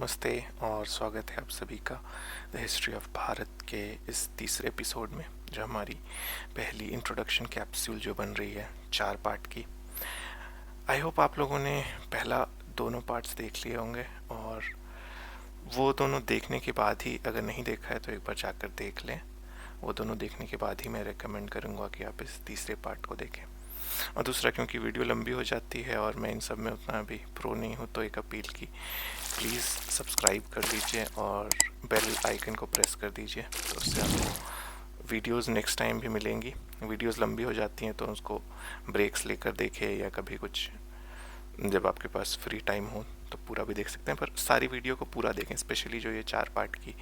नमस्ते और स्वागत है आप सभी का द हिस्ट्री ऑफ भारत के इस तीसरे एपिसोड में, जो हमारी पहली इंट्रोडक्शन कैप्सूल जो बन रही है 4 पार्ट की। आई होप आप लोगों ने पहला दोनों पार्ट्स देख लिए होंगे, और वो दोनों देखने के बाद ही, अगर नहीं देखा है तो एक बार जाकर देख लें। वो दोनों देखने के बाद ही मैं रेकमेंड करूँगा कि आप इस तीसरे पार्ट को देखें। और दूसरा, क्योंकि वीडियो लंबी हो जाती है और मैं इन सब में उतना भी प्रो नहीं हूँ, तो एक अपील की, प्लीज़ सब्सक्राइब कर दीजिए और बेल आइकन को प्रेस कर दीजिए, तो उससे आपको वीडियोस नेक्स्ट टाइम भी मिलेंगी। वीडियोस लंबी हो जाती हैं तो उसको ब्रेक्स लेकर देखें, या कभी कुछ जब आपके पास फ्री टाइम हो तो पूरा भी देख सकते हैं, पर सारी वीडियो को पूरा देखें। स्पेशली जो ये 4 पार्ट की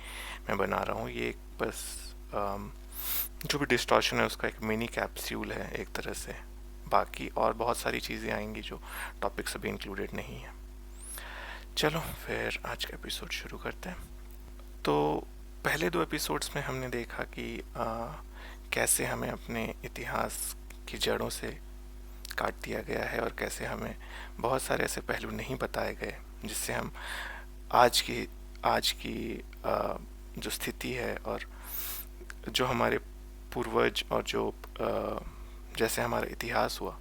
मैं बना रहा हूँ, ये एक बस जो भी डिस्टॉर्शन है उसका एक मिनी कैप्सूल है एक तरह से। बाकी और बहुत सारी चीज़ें आएंगी जो टॉपिक्स अभी इंक्लूडेड नहीं है। चलो फिर आज का एपिसोड शुरू करते हैं। तो पहले 2 एपिसोड्स में हमने देखा कि कैसे हमें अपने इतिहास की जड़ों से काट दिया गया है, और कैसे हमें बहुत सारे ऐसे पहलू नहीं बताए गए जिससे हम आज की जो स्थिति है, और जो हमारे पूर्वज, और जो जैसे हमारा इतिहास हुआ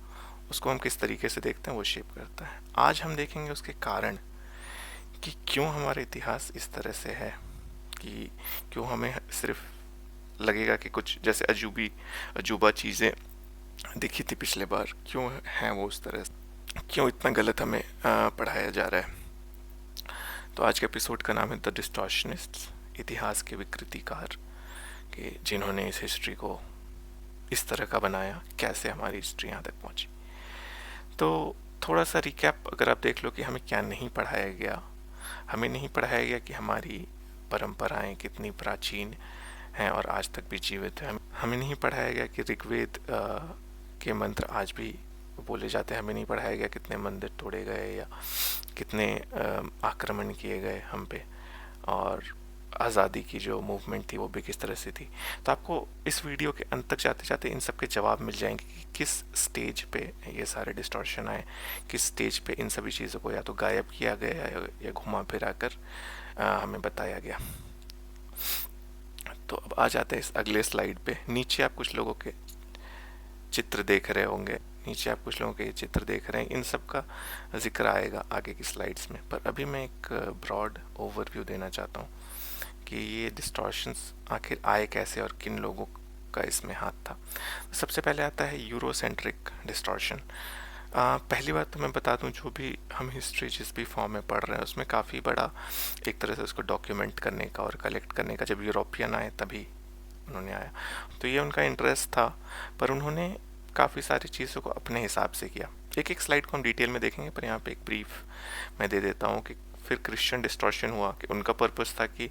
उसको हम किस तरीके से देखते हैं वो शेप करता है। आज हम देखेंगे उसके कारण कि क्यों हमारा इतिहास इस तरह से है, कि क्यों हमें सिर्फ लगेगा कि कुछ जैसे अजूबा चीज़ें दिखी थी पिछले बार, क्यों हैं वो उस तरह से, क्यों इतना गलत हमें पढ़ाया जा रहा है। तो आज के एपिसोड का नाम है द डिस्टॉर्शनिस्ट्स, इतिहास के विकृतिकार, कि जिन्होंने इस हिस्ट्री को इस तरह का बनाया, कैसे हमारी हिस्ट्री यहाँ तक पहुँची। तो थोड़ा सा रिकैप अगर आप देख लो कि हमें क्या नहीं पढ़ाया गया। हमें नहीं पढ़ाया गया कि हमारी परंपराएं कितनी प्राचीन हैं और आज तक भी जीवित हैं। हमें नहीं पढ़ाया गया कि ऋग्वेद के मंत्र आज भी बोले जाते हैं। हमें नहीं पढ़ाया गया कितने मंदिर तोड़े गए या कितने आक्रमण किए गए हम पे, और आज़ादी की जो मूवमेंट थी वो भी किस तरह से थी। तो आपको इस वीडियो के अंत तक जाते जाते इन सब के जवाब मिल जाएंगे कि किस स्टेज पे ये सारे डिस्टॉर्शन आए, किस स्टेज पे इन सभी चीज़ों को या तो गायब किया गया या घुमा फिरा कर हमें बताया गया। तो अब आ जाते हैं इस अगले स्लाइड पे। नीचे आप कुछ लोगों के चित्र देख रहे होंगे, नीचे आप कुछ लोगों के चित्र देख रहे हैं। इन सब का जिक्र आएगा आगे की स्लाइड्स में, पर अभी मैं एक ब्रॉड ओवरव्यू देना चाहता हूँ कि ये डिस्टॉर्शंस आखिर आए कैसे और किन लोगों का इसमें हाथ था। सबसे पहले आता है यूरोसेंट्रिक डिस्टॉर्शन। पहली बात तो मैं बता दूं, जो भी हम हिस्ट्री जिस भी फॉर्म में पढ़ रहे हैं उसमें काफ़ी बड़ा एक तरह से उसको डॉक्यूमेंट करने का और कलेक्ट करने का, जब यूरोपियन आए तभी उन्होंने आया, तो ये उनका इंटरेस्ट था। पर उन्होंने काफ़ी सारी चीज़ों को अपने हिसाब से किया। एक एक स्लाइड को हम डिटेल में देखेंगे, पर यहाँ पे एक ब्रीफ मैं दे देता हूँ कि फिर क्रिश्चियन डिस्टॉर्शन हुआ, कि उनका पर्पस था कि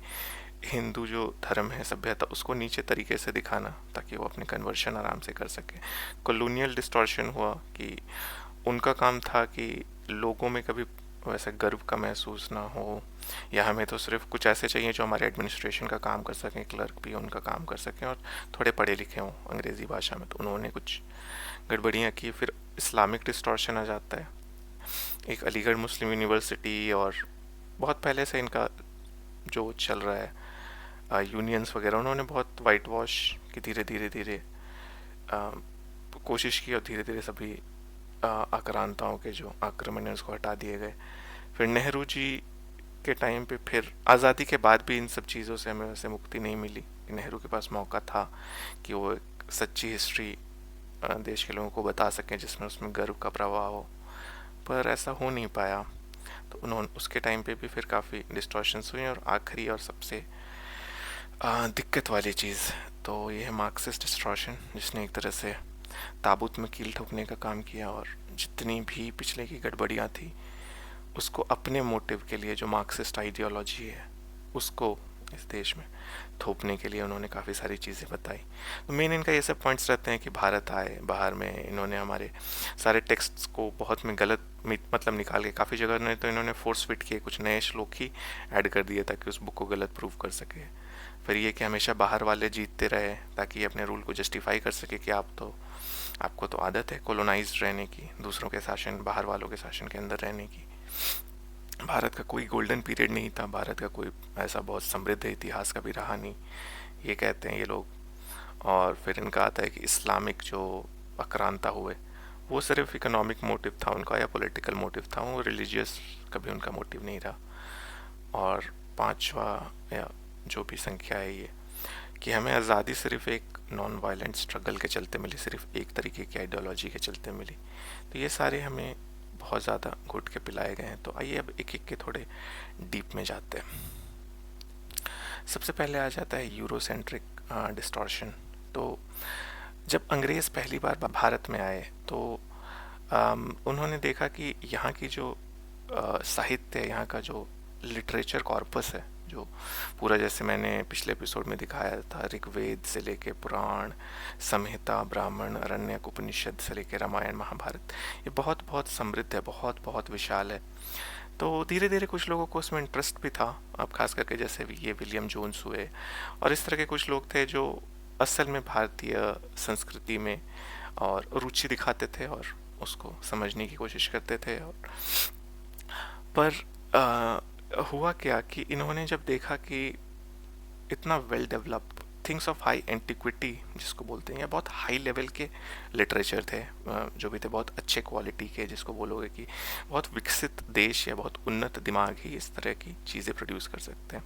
हिंदू जो धर्म है, सभ्यता, उसको नीचे तरीके से दिखाना ताकि वो अपने कन्वर्शन आराम से कर सके। कॉलोनियल डिस्टॉर्शन हुआ कि उनका काम था कि लोगों में कभी वैसे गर्व का महसूस ना हो, या हमें तो सिर्फ कुछ ऐसे चाहिए जो हमारे एडमिनिस्ट्रेशन का काम कर सकें, क्लर्क भी उनका काम कर सकें और थोड़े पढ़े लिखे हों अंग्रेज़ी भाषा में। तो उन्होंने कुछ गड़बड़ियाँ की। फिर इस्लामिक डिस्टॉर्शन आ जाता है, एक अलीगढ़ मुस्लिम यूनिवर्सिटी, और बहुत पहले से इनका जो चल रहा है यूनियंस वगैरह, उन्होंने बहुत वाइट वॉश की धीरे धीरे कोशिश की, और धीरे धीरे सभी आक्रांताओं के जो आक्रमण है उसको हटा दिए गए। फिर नेहरू जी के टाइम पे, फिर आज़ादी के बाद भी इन सब चीज़ों से हमें वैसे मुक्ति नहीं मिली। नेहरू के पास मौका था कि वो एक सच्ची हिस्ट्री देश के लोगों को बता सकें जिसमें उसमें गर्व का प्रवाह हो, पर ऐसा हो नहीं पाया। तो उन्होंने उसके टाइम पे भी फिर काफ़ी डिस्टॉर्शंस हुई। और आखिरी और सबसे दिक्कत वाली चीज़ तो ये है मार्क्सिस्ट डिस्टॉर्शन, जिसने एक तरह से ताबूत में कील ठोकने का काम किया, और जितनी भी पिछले की गड़बड़ियाँ थी उसको अपने मोटिव के लिए, जो मार्क्सिस्ट आइडियोलॉजी है उसको इस देश में थोपने के लिए उन्होंने काफ़ी सारी चीज़ें बताई। तो मेन इनका ये सब पॉइंट्स रहते हैं कि भारत आए, बाहर में इन्होंने हमारे सारे टेक्स्ट्स को बहुत में गलत मतलब निकाल के, काफ़ी जगह ने तो इन्होंने फोर्स फिट किए, कुछ नए श्लोक ही ऐड कर दिए ताकि उस बुक को गलत प्रूव कर सके। फिर ये कि हमेशा बाहर वाले जीतते रहे ताकि ये अपने रूल को जस्टिफाई कर सके कि आपको तो आदत है कोलोनाइज्ड रहने की, दूसरों के शासन, बाहर वालों के शासन के अंदर रहने की। भारत का कोई गोल्डन पीरियड नहीं था, भारत का कोई ऐसा बहुत समृद्ध इतिहास कभी रहा नहीं, ये कहते हैं ये लोग। और फिर इनका आता है कि इस्लामिक जो आक्रांता हुए वो सिर्फ इकोनॉमिक मोटिव था उनका या पॉलिटिकल मोटिव था, वो रिलीजियस कभी उनका मोटिव नहीं रहा। और पांचवा या जो भी संख्या है ये, कि हमें आज़ादी सिर्फ एक नॉन वायलेंट स्ट्रगल के चलते मिली, सिर्फ एक तरीके की आइडियोलॉजी के चलते मिली। तो ये सारे हमें बहुत ज़्यादा घुट के पिलाए गए हैं। तो आइए अब एक एक के थोड़े डीप में जाते हैं। सबसे पहले आ जाता है यूरोसेंट्रिक डिस्टॉर्शन। तो जब अंग्रेज़ पहली बार भारत में आए तो उन्होंने देखा कि यहाँ की जो साहित्य है, यहाँ का जो लिटरेचर कॉर्पस है, जो पूरा जैसे मैंने पिछले एपिसोड में दिखाया था, ऋग्वेद से लेके पुराण, संहिता, ब्राह्मण, अरण्यक, उपनिषद से लेके रामायण, महाभारत, ये बहुत बहुत समृद्ध है, बहुत बहुत विशाल है। तो धीरे धीरे कुछ लोगों को उसमें इंटरेस्ट भी था। अब खास करके जैसे ये विलियम जोन्स हुए और इस तरह के कुछ लोग थे जो असल में भारतीय संस्कृति में और रुचि दिखाते थे और उसको समझने की कोशिश करते थे। और पर हुआ क्या कि इन्होंने जब देखा कि इतना well developed things of high antiquity जिसको बोलते हैं, या बहुत हाई लेवल के लिटरेचर थे जो भी थे, बहुत अच्छे क्वालिटी के, जिसको बोलोगे कि बहुत विकसित देश या बहुत उन्नत दिमाग ही इस तरह की चीज़ें प्रोड्यूस कर सकते हैं।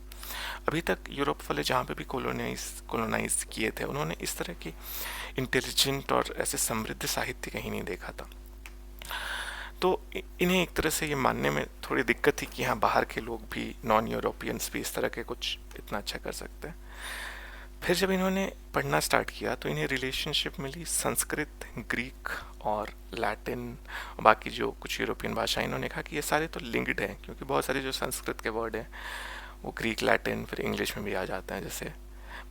अभी तक यूरोप वाले जहाँ पे भी कॉलोनाइज किए थे, उन्होंने इस तरह की इंटेलिजेंट और ऐसे समृद्ध साहित्य कहीं नहीं देखा था। तो इन्हें एक तरह से ये मानने में थोड़ी दिक्कत थी कि हाँ, बाहर के लोग भी, नॉन यूरोपियंस भी इस तरह के कुछ इतना अच्छा कर सकते हैं। फिर जब इन्होंने पढ़ना स्टार्ट किया तो इन्हें रिलेशनशिप मिली संस्कृत, ग्रीक और लैटिन, बाकी जो कुछ यूरोपियन भाषाएं, इन्होंने कहा कि ये सारे तो लिंक्ड हैं, क्योंकि बहुत सारे जो संस्कृत के वर्ड हैं वो ग्रीक, लैटिन, फिर इंग्लिश में भी आ जाते हैं। जैसे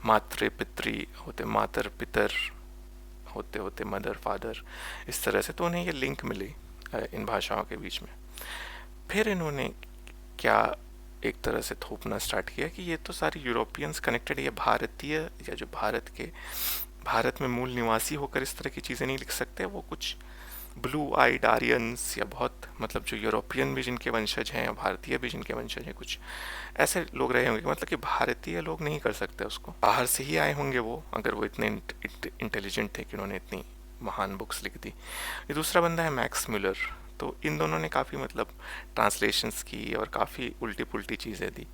मातृ पितृ होते मातर, पितर होते होते मदर, फादर, इस तरह से। तो उन्हें ये लिंक मिली इन भाषाओं के बीच में। फिर इन्होंने क्या एक तरह से थोपना स्टार्ट किया कि ये तो सारी यूरोपियंस कनेक्टेड, ये भारतीय या जो भारत में मूल निवासी होकर इस तरह की चीज़ें नहीं लिख सकते, वो कुछ ब्लू आइड आर्यंस या बहुत मतलब जो यूरोपियन भी जिनके वंशज हैं, भारतीय भी जिनके वंशज हैं, कुछ ऐसे लोग रहे होंगे, मतलब कि भारतीय लोग नहीं कर सकते उसको, बाहर से ही आए होंगे वो, अगर वो इतने इंटेलिजेंट थे कि उन्होंने इतनी महान बुक्स लिख दी। ये दूसरा बंदा है मैक्स म्यूलर। तो इन दोनों ने काफ़ी मतलब ट्रांसलेशंस की और काफ़ी उल्टी पुल्टी चीज़ें दी।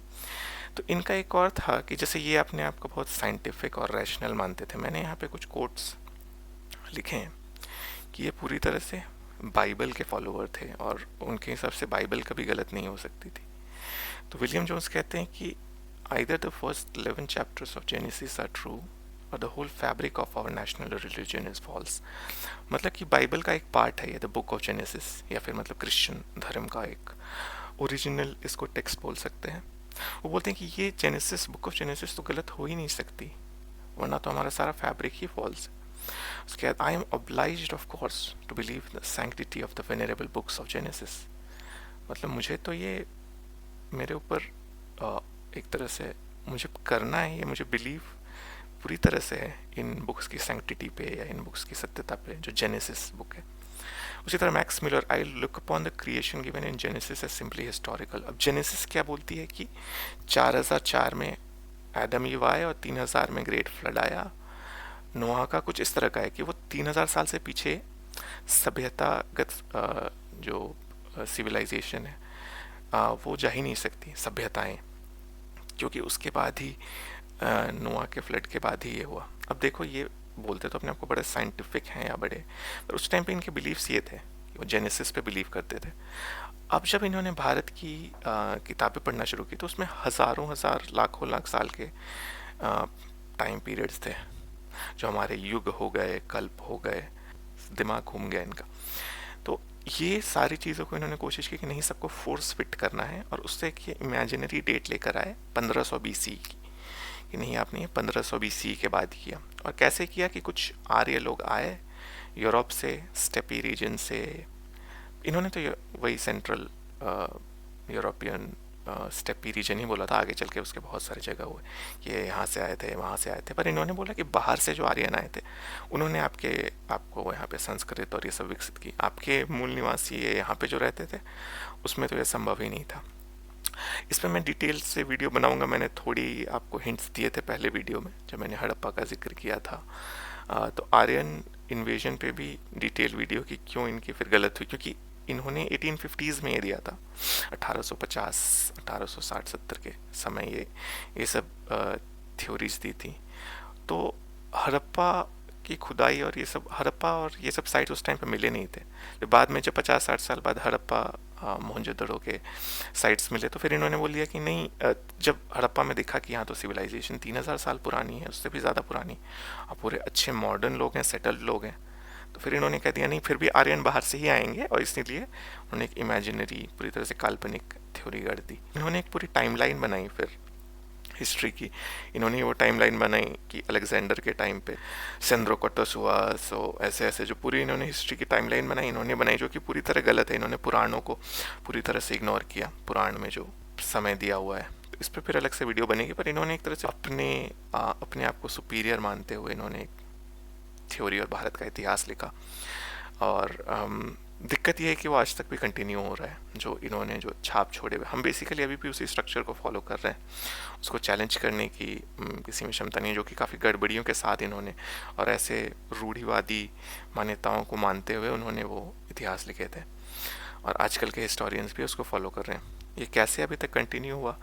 तो इनका एक और था कि जैसे ये अपने आप को बहुत साइंटिफिक और रैशनल मानते थे। मैंने यहाँ पे कुछ कोट्स लिखे हैं कि ये पूरी तरह से बाइबल के फॉलोअर थे और उनके हिसाब से बाइबल कभी गलत नहीं हो सकती थी। तो विलियम जोन्स कहते हैं कि either the first 11 chapters of Genesis are true और the whole fabric of our national religion is false. मतलब कि बाइबल का एक पार्ट है ये, द बुक ऑफ जेनेसिस, या फिर मतलब क्रिश्चियन धर्म का एक ओरिजिनल इसको टेक्स्ट बोल सकते हैं। वो बोलते हैं कि ये जेनेसिस, बुक ऑफ जेनेसिस तो गलत हो ही नहीं सकती, वरना तो हमारा सारा फैब्रिक ही फॉल्स है। उसके बाद I am obliged of course to believe the sanctity of the venerable books of Genesis. मतलब मुझे तो ये मेरे ऊपर एक तरह से मुझे करना है, ये मुझे बिलीव पूरी तरह से है इन बुक्स की सैंक्टिटी पे या इन बुक्स की सत्यता पे जो जेनेसिस बुक है। उसी तरह Max Muller, I look upon the creation given in Genesis as simply historical. अब जेनेसिस क्या बोलती है कि 4004 में एडम ईव आए और 3000 में ग्रेट फ्लड आया। नोहा का कुछ इस तरह का है कि वो 3000 साल से पीछे सभ्यतागत जो सिविलाइजेशन है वो जा ही नहीं सकती, सभ्यताएं, क्योंकि उसके बाद ही नोआ के फ्लड के बाद ही ये हुआ। अब देखो, ये बोलते तो अपने आप को बड़े साइंटिफिक हैं या बड़े, पर उस टाइम पे इनके बिलीव्स ये थे कि वो जेनेसिस पे बिलीव करते थे। अब जब इन्होंने भारत की किताबें पढ़ना शुरू की तो उसमें हज़ारों हज़ार लाखों लाख साल के टाइम पीरियड्स थे, जो हमारे युग हो गए, कल्प हो गए, दिमाग घूम गया इनका। तो ये सारी चीज़ों को इन्होंने कोशिश की कि नहीं, सबको फोर्स फिट करना है, और उससे एक ये इमेजिनरी डेट लेकर आए 1500 BC की, कि नहीं आपने ये 1500 BC के बाद किया। और कैसे किया कि कुछ आर्य लोग आए यूरोप से, स्टेपी रीजन से। इन्होंने तो वही सेंट्रल यूरोपियन स्टेपी रीजन ही बोला था, आगे चल के उसके बहुत सारे जगह हुए कि यहाँ से आए थे, वहाँ से आए थे, पर इन्होंने बोला कि बाहर से जो आर्यन आए थे उन्होंने आपको यहाँ पे संस्कृत और ये सब विकसित की। आपके मूल निवासी ये यहाँ पे जो रहते थे उसमें तो ये संभव ही नहीं था। इस पे मैं डिटेल से वीडियो बनाऊंगा। मैंने थोड़ी आपको हिंट्स दिए थे पहले वीडियो में जब मैंने हड़प्पा का जिक्र किया था। तो आर्यन इन्वेजन पे भी डिटेल वीडियो की क्यों इनकी फिर गलत हुई, क्योंकि इन्होंने 1850s में ये दिया था, 1850 1860-70 के समय ये सब थ्योरीज दी थी। तो हड़प्पा की खुदाई और ये सब, हड़प्पा और ये सब साइट्स उस टाइम पे मिले नहीं थे। फिर बाद में जब 50-60 साल बाद हड़प्पा मोहनजोदड़ो के साइट्स मिले तो फिर इन्होंने बोल दिया कि नहीं, जब हड़प्पा में देखा कि यहाँ तो सिविलाइजेशन 3000 साल पुरानी है, उससे भी ज़्यादा पुरानी, और पूरे अच्छे मॉडर्न लोग हैं, सेटल्ड लोग हैं, तो फिर इन्होंने कह दिया नहीं, फिर भी आर्यन बाहर से ही आएंगे, और इसलिए उन्होंने एक इमेजिनरी, पूरी तरह से काल्पनिक थ्योरी गढ़ दी। इन्होंने एक पूरी टाइमलाइन बनाई फिर हिस्ट्री की। इन्होंने वो टाइमलाइन बनाई कि अलेक्जेंडर के टाइम पे सेंद्रोकोटस हुआ, सो ऐसे ऐसे जो पूरी इन्होंने हिस्ट्री की टाइमलाइन बनाई, इन्होंने बनाई, जो कि पूरी तरह गलत है। इन्होंने पुराणों को पूरी तरह से इग्नोर किया, पुराण में जो समय दिया हुआ है। तो इस पर फिर अलग से वीडियो बनेगी, पर इन्होंने एक तरह से अपने आप को सुपीरियर मानते हुए इन्होंने एक थ्योरी और भारत का इतिहास लिखा। और दिक्कत यह है कि वो आज तक भी कंटिन्यू हो रहा है, जो इन्होंने जो छाप छोड़े हुए। हम बेसिकली अभी भी उसी स्ट्रक्चर को फॉलो कर रहे हैं, उसको चैलेंज करने की किसी में क्षमता नहीं है, जो कि काफ़ी गड़बड़ियों के साथ इन्होंने और ऐसे रूढ़िवादी मान्यताओं को मानते हुए उन्होंने वो इतिहास लिखे थे। और आजकल के हिस्टोरियंस भी उसको फॉलो कर रहे हैं। ये कैसे अभी तक कंटिन्यू हुआ,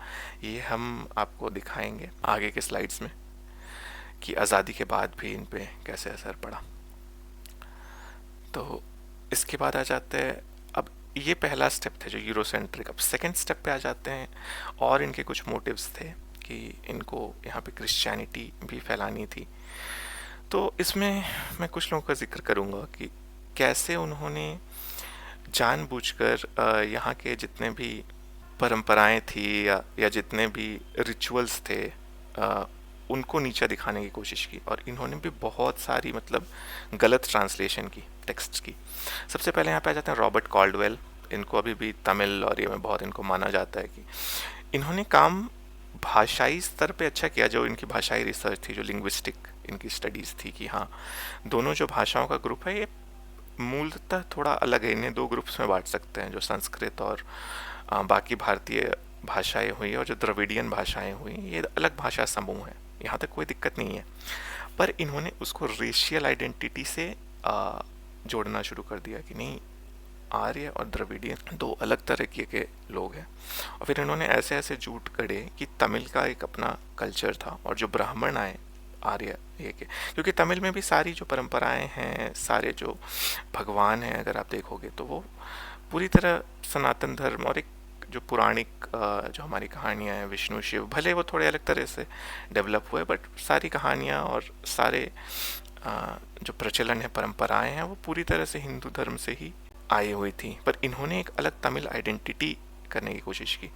ये हम आपको दिखाएंगे आगे के स्लाइड्स में, कि आज़ादी के बाद भी इन पे कैसे असर पड़ा। तो इसके बाद आ जाते हैं, अब ये पहला स्टेप था जो यूरोसेंट्रिक। अब सेकंड स्टेप पे आ जाते हैं, और इनके कुछ मोटिव्स थे कि इनको यहाँ पे क्रिश्चियनिटी भी फैलानी थी। तो इसमें मैं कुछ लोगों का जिक्र करूँगा कि कैसे उन्होंने जानबूझकर यहाँ के जितने भी परंपराएं थी या जितने भी रिचुअल्स थे, उनको नीचा दिखाने की कोशिश की। और इन्होंने भी बहुत सारी मतलब गलत ट्रांसलेशन की टेक्स्ट की। सबसे पहले यहाँ पे आ जाते हैं रॉबर्ट कॉल्डवेल। इनको अभी भी तमिल और ये में बहुत इनको माना जाता है कि इन्होंने काम भाषाई स्तर पे अच्छा किया। जो इनकी भाषाई रिसर्च थी, जो लिंग्विस्टिक इनकी स्टडीज़ थी, कि हाँ दोनों जो भाषाओं का ग्रुप है ये मूलतः थोड़ा अलग है, इन्हें दो ग्रुप्स में बांट सकते हैं, जो संस्कृत और बाकी भारतीय भाषाएं हुई और जो द्रविडियन भाषाएं हुई, ये अलग भाषा समूह है, यहाँ तक कोई दिक्कत नहीं है। पर इन्होंने उसको रेशियल आइडेंटिटी से जोड़ना शुरू कर दिया कि नहीं, आर्य और द्रविडियन दो अलग तरह के लोग हैं। और फिर इन्होंने ऐसे ऐसे झूठ गढ़े कि तमिल का एक अपना कल्चर था, और जो ब्राह्मण आए आर्य ये के, क्योंकि तमिल में भी सारी जो परंपराएं हैं, सारे जो भगवान हैं, अगर आप देखोगे तो वो पूरी तरह सनातन धर्म और एक जो पुराणिक जो हमारी कहानियाँ हैं, विष्णु शिव, भले वो थोड़े अलग तरह से डेवलप हुए, बट सारी कहानियाँ और सारे जो प्रचलन है, परंपराएं हैं, वो पूरी तरह से हिंदू धर्म से ही आई हुई थी। पर इन्होंने एक अलग तमिल आइडेंटिटी करने की कोशिश की,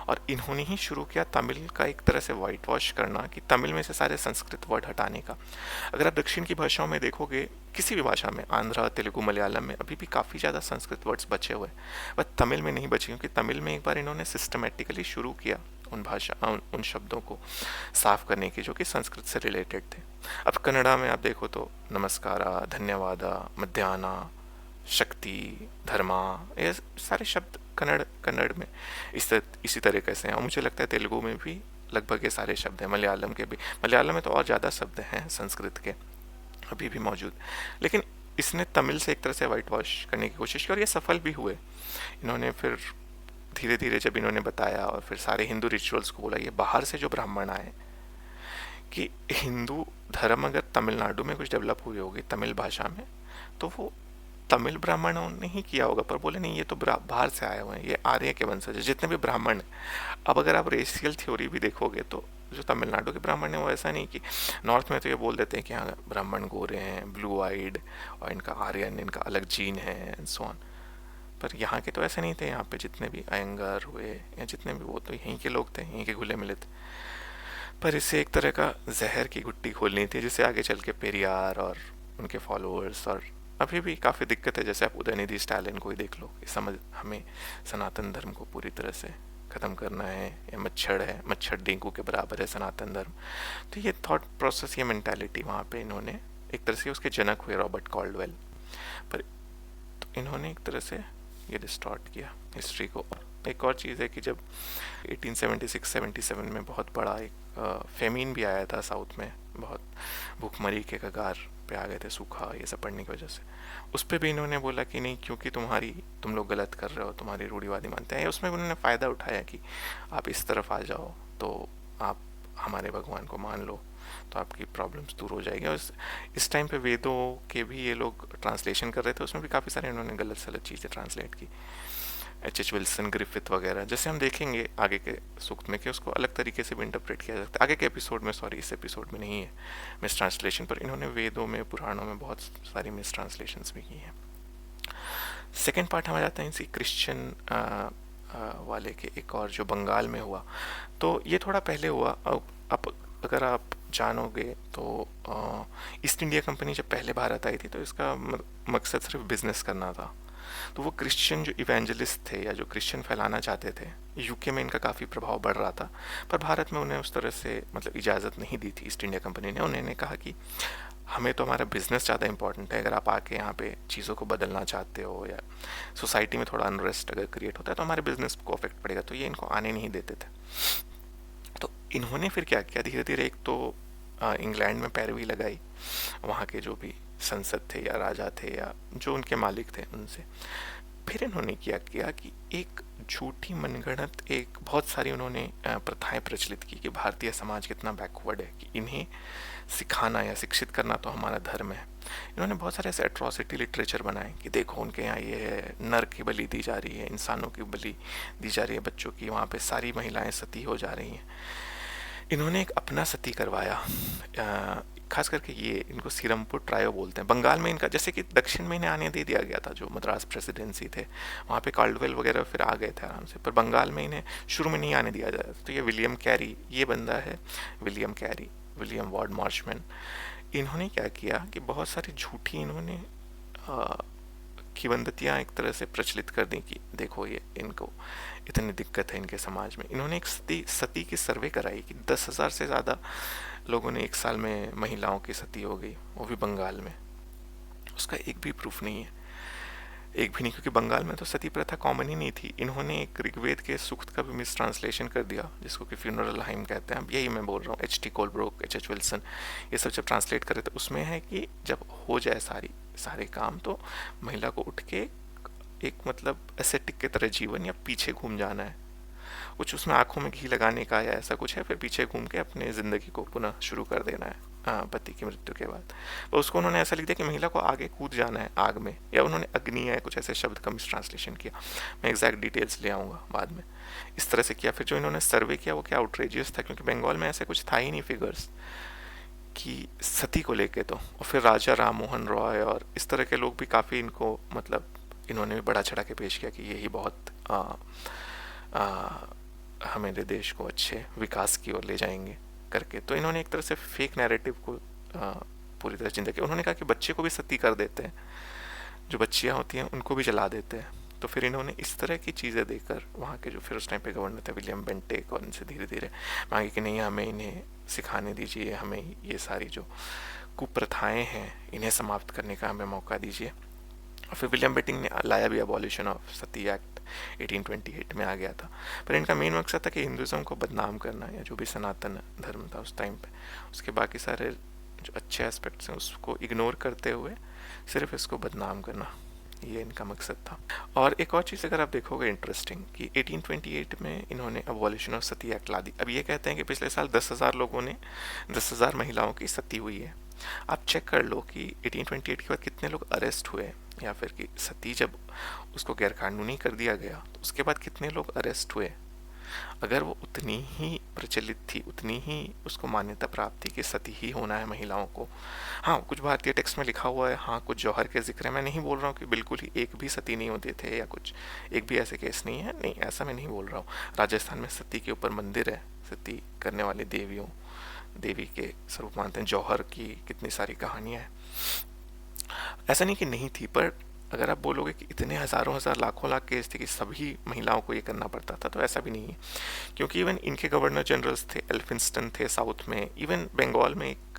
और इन्होंने ही शुरू किया तमिल का एक तरह से वाइट वॉश करना, कि तमिल में से सारे संस्कृत वर्ड हटाने का। अगर आप दक्षिण की भाषाओं में देखोगे, किसी भी भाषा में, आंध्रा, तेलुगु, मलयालम में अभी भी काफ़ी ज़्यादा संस्कृत वर्ड्स बचे हुए, बट तमिल में नहीं बचे, क्योंकि तमिल में एक बार इन्होंने सिस्टमेटिकली शुरू किया उन शब्दों को साफ करने की जो कि संस्कृत से रिलेटेड थे। अब कन्नड़ा में आप देखो तो नमस्कारा, धन्यवादा, मध्याह्ना, शक्ति, धर्मा, ये सारे शब्द कन्नड़ में इसी तरीके से हैं। और मुझे लगता है तेलुगु में भी लगभग ये सारे शब्द हैं, मलयालम के भी। मलयालम में तो और ज़्यादा शब्द हैं संस्कृत के अभी भी मौजूद। लेकिन इसने तमिल से एक तरह से वाइट वॉश करने की कोशिश की, और ये सफल भी हुए। इन्होंने फिर धीरे धीरे जब इन्होंने बताया और फिर सारे हिंदू रिचुअल्स को बोला, ये बाहर से जो ब्राह्मण आए, कि हिंदू धर्म अगर तमिलनाडु में कुछ डेवलप हुई होगी तमिल भाषा में, तो वो तमिल ब्राह्मणों ने ही किया होगा। पर बोले नहीं, ये तो बाहर से आए हुए हैं, ये आर्य के वंशज है, जितने भी ब्राह्मण हैं। अब अगर आप रेशियल थ्योरी भी देखोगे तो जो तमिलनाडु के ब्राह्मण हैं वो ऐसा नहीं कि नॉर्थ में तो ये बोल देते हैं कि हाँ ब्राह्मण गोरे हैं, ब्लू आइड, और इनका आर्यन, इनका अलग जीन है एंड सो ऑन। पर यहाँ के तो ऐसे नहीं थे। यहाँ पे जितने भी अयंगार हुए या जितने भी, वो तो यहीं के लोग थे, यहीं के घुले मिले थे। पर इससे एक तरह का जहर की घुट्टी खोलनी थी, जिससे आगे चल के पेरियार और उनके फॉलोअर्स, और अभी भी काफ़ी दिक्कत है। जैसे आप उदयनिधि स्टालिन को ही देख लो, समझ हमें सनातन धर्म को पूरी तरह से ख़त्म करना है, या मच्छर है, मच्छर डेंगू के बराबर है सनातन धर्म। तो ये थॉट प्रोसेस, ये मेंटालिटी वहाँ पे इन्होंने एक तरह से, उसके जनक हुए रॉबर्ट कॉल्डवेल। पर तो इन्होंने एक तरह से ये डिस्टॉर्ट किया हिस्ट्री को। एक और चीज़ है कि जब 1876-77 में बहुत बड़ा एक फेमिन भी आया था साउथ में, बहुत भूखमरी के कगार पे आ गए थे, सूखा ये सब पड़ने की वजह से, उस पर भी इन्होंने बोला कि नहीं, क्योंकि तुम लोग गलत कर रहे हो, तुम्हारी रूढ़िवादी मानते हैं, उसमें भी उन्होंने फ़ायदा उठाया कि आप इस तरफ आ जाओ तो आप हमारे भगवान को मान लो तो आपकी प्रॉब्लम्स दूर हो जाएगी। और इस टाइम पे वेदों के भी ये लोग ट्रांसलेशन कर रहे थे, उसमें भी काफ़ी सारे इन्होंने गलत सलत चीज़ें ट्रांसलेट की, एच विल्सन, ग्रिफिथ वगैरह, जैसे हम देखेंगे आगे के सूक्त में कि उसको अलग तरीके से भी इंटरप्रेट किया जा सकता है आगे के एपिसोड में। सॉरी, इस एपिसोड में नहीं है मिस ट्रांसलेशन, पर इन्होंने वेदों में, पुराणों में बहुत सारी मिस ट्रांसलेशंस भी की हैं। सेकेंड पार्ट हम आ जाते हैं इसी क्रिश्चियन वाले के, एक और जो बंगाल में हुआ, तो ये थोड़ा पहले हुआ। अब अगर आप जानोगे तो ईस्ट इंडिया कंपनी जब पहले भारत आई थी तो इसका मकसद सिर्फ बिजनेस करना था। तो वो क्रिश्चियन जो इवेंजलिस्ट थे या जो क्रिश्चियन फैलाना चाहते थे, यूके में इनका काफ़ी प्रभाव बढ़ रहा था, पर भारत में उन्हें उस तरह से मतलब इजाज़त नहीं दी थी ईस्ट इंडिया कंपनी ने। उन्होंने कहा कि हमें तो हमारा बिजनेस ज़्यादा इंपॉर्टेंट है, अगर आप आके यहाँ पे चीज़ों को बदलना चाहते हो या सोसाइटी में थोड़ा अनरेस्ट अगर क्रिएट होता है तो हमारे बिजनेस को अफेक्ट पड़ेगा, तो ये इनको आने नहीं देते थे। तो इन्होंने फिर क्या किया, धीरे धीरे एक तो इंग्लैंड में पैरवी लगाई, वहाँ के जो भी संसद थे या राजा थे या जो उनके मालिक थे उनसे। फिर इन्होंने क्या किया कि एक झूठी मनगढ़ंत एक बहुत सारी उन्होंने प्रथाएं प्रचलित की कि भारतीय समाज कितना बैकवर्ड है, कि इन्हें सिखाना या शिक्षित करना तो हमारा धर्म है। इन्होंने बहुत सारे ऐसे एट्रॉसिटी लिटरेचर बनाए कि देखो उनके यहाँ ये है, नर की बलि दी जा रही है, इंसानों की बलि दी जा रही है, बच्चों की, वहाँ पे सारी महिलाएं सती हो जा रही हैं। इन्होंने एक अपना सती करवाया, खास करके ये इनको सिरमपुर ट्रायो बोलते हैं। बंगाल में इनका, जैसे कि दक्षिण में इन्हें आने दे दिया गया था, जो मद्रास प्रेसिडेंसी थे वहाँ पे कार्डवेल वगैरह फिर आ गए थे आराम से, पर बंगाल में इन्हें शुरू में नहीं आने दिया जाता। तो ये विलियम कैरी, ये बंदा है William Carey, William ward Marshman. इन्होंने क्या किया कि बहुत सारी झूठी इन्होंने किंवदंतियाँ एक तरह से प्रचलित कर दी कि देखो ये इनको इतनी दिक्कत है इनके समाज में। इन्होंने एक सती की सर्वे कराई कि 10,000 से ज़्यादा लोगों ने एक साल में महिलाओं की सती हो गई, वो भी बंगाल में। उसका एक भी प्रूफ नहीं है, एक भी नहीं, क्योंकि बंगाल में तो सती प्रथा कॉमन ही नहीं थी। इन्होंने एक ऋग्वेद के सूक्त का भी मिस ट्रांसलेशन कर दिया, जिसको कि फ्यूनरल हाइम कहते हैं। अब यही मैं बोल रहा हूँ, एच.टी. कोलब्रुक, एच विल्सन, ये सब जब ट्रांसलेट करे तो उसमें है कि जब हो जाए सारे काम तो महिला को उठ के एक मतलब एसेटिक की तरह जीवन या पीछे घूम जाना है, कुछ उसमें आंखों में घी लगाने का या ऐसा कुछ है, फिर पीछे घूम के अपने ज़िंदगी को पुनः शुरू कर देना है पति की मृत्यु के बाद। तो उसको उन्होंने ऐसा लिख दिया कि महिला को आगे कूद जाना है आग में, या उन्होंने अग्नि है कुछ ऐसे शब्द का मिस ट्रांसलेशन किया। मैं एग्जैक्ट डिटेल्स ले आऊँगा बाद में। इस तरह से किया। फिर जो इन्होंने सर्वे किया वो क्या आउटरेजियस था, क्योंकि बंगाल में ऐसे कुछ था ही नहीं फिगर्स कि सती को लेके। तो और फिर राजा राम मोहन रॉय और इस तरह के लोग भी काफ़ी इनको मतलब इन्होंने भी बड़ा चढ़ा के पेश किया कि यही बहुत हमारे देश को अच्छे विकास की ओर ले जाएंगे करके। तो इन्होंने एक तरह से फेक नैरेटिव को पूरी तरह चिंता किया। उन्होंने कहा कि बच्चे को भी सती कर देते हैं, जो बच्चियाँ होती हैं उनको भी जला देते हैं। तो फिर इन्होंने इस तरह की चीज़ें देकर वहाँ के जो फिर उस टाइम पे गवर्नर थे विलियम बेंटेक, और इनसे धीरे धीरे मांगे कि नहीं, हमें इन्हें सिखाने दीजिए, हमें ये सारी जो कुप्रथाएँ हैं इन्हें समाप्त करने का हमें मौका दीजिए। और फिर विलियम बेंटिक ने लाया भी अबॉलिशन ऑफ सती एक्ट 1828 में आ गया था। पर इनका मेन मकसद था कि हिंदुज़म को बदनाम करना, या जो भी सनातन धर्म था उस टाइम पे, उसके बाकी सारे जो अच्छे एस्पेक्ट्स हैं उसको इग्नोर करते हुए सिर्फ इसको बदनाम करना, ये इनका मकसद था। और एक और चीज़ अगर आप देखोगे इंटरेस्टिंग कि 1828 में इन्होंने अबॉलिशन ऑफ सती एक्ट ला दी। अब ये कहते हैं कि पिछले साल 10,000 लोगों ने 10,000 महिलाओं की सती हुई है। आप चेक कर लो कि 1828 के बाद कितने लोग अरेस्ट हुए, या फिर कि सती जब उसको गैरकानूनी कर दिया गया तो उसके बाद कितने लोग अरेस्ट हुए। अगर वो उतनी ही प्रचलित थी, उतनी ही उसको मान्यता प्राप्त थी कि सती ही होना है महिलाओं को। हाँ, कुछ भारतीय टेक्स्ट में लिखा हुआ है, हाँ कुछ जौहर के जिक्र है। मैं नहीं बोल रहा हूँ कि बिल्कुल ही एक भी सती नहीं होते थे या कुछ एक भी ऐसे केस नहीं है, नहीं ऐसा मैं नहीं बोल रहा हूँ। राजस्थान में सती के ऊपर मंदिर है, सती करने वाली देवी के स्वरूप मानते हैं। जौहर की कितनी सारी कहानियाँ हैं, ऐसा नहीं कि नहीं थी। पर अगर आप बोलोगे कि इतने हज़ारों हज़ार लाखों लाख केस थे कि सभी महिलाओं को ये करना पड़ता था, तो ऐसा भी नहीं है। क्योंकि इवन इनके गवर्नर जनरल्स थे, एल्फिंस्टन थे साउथ में, इवन बंगाल में एक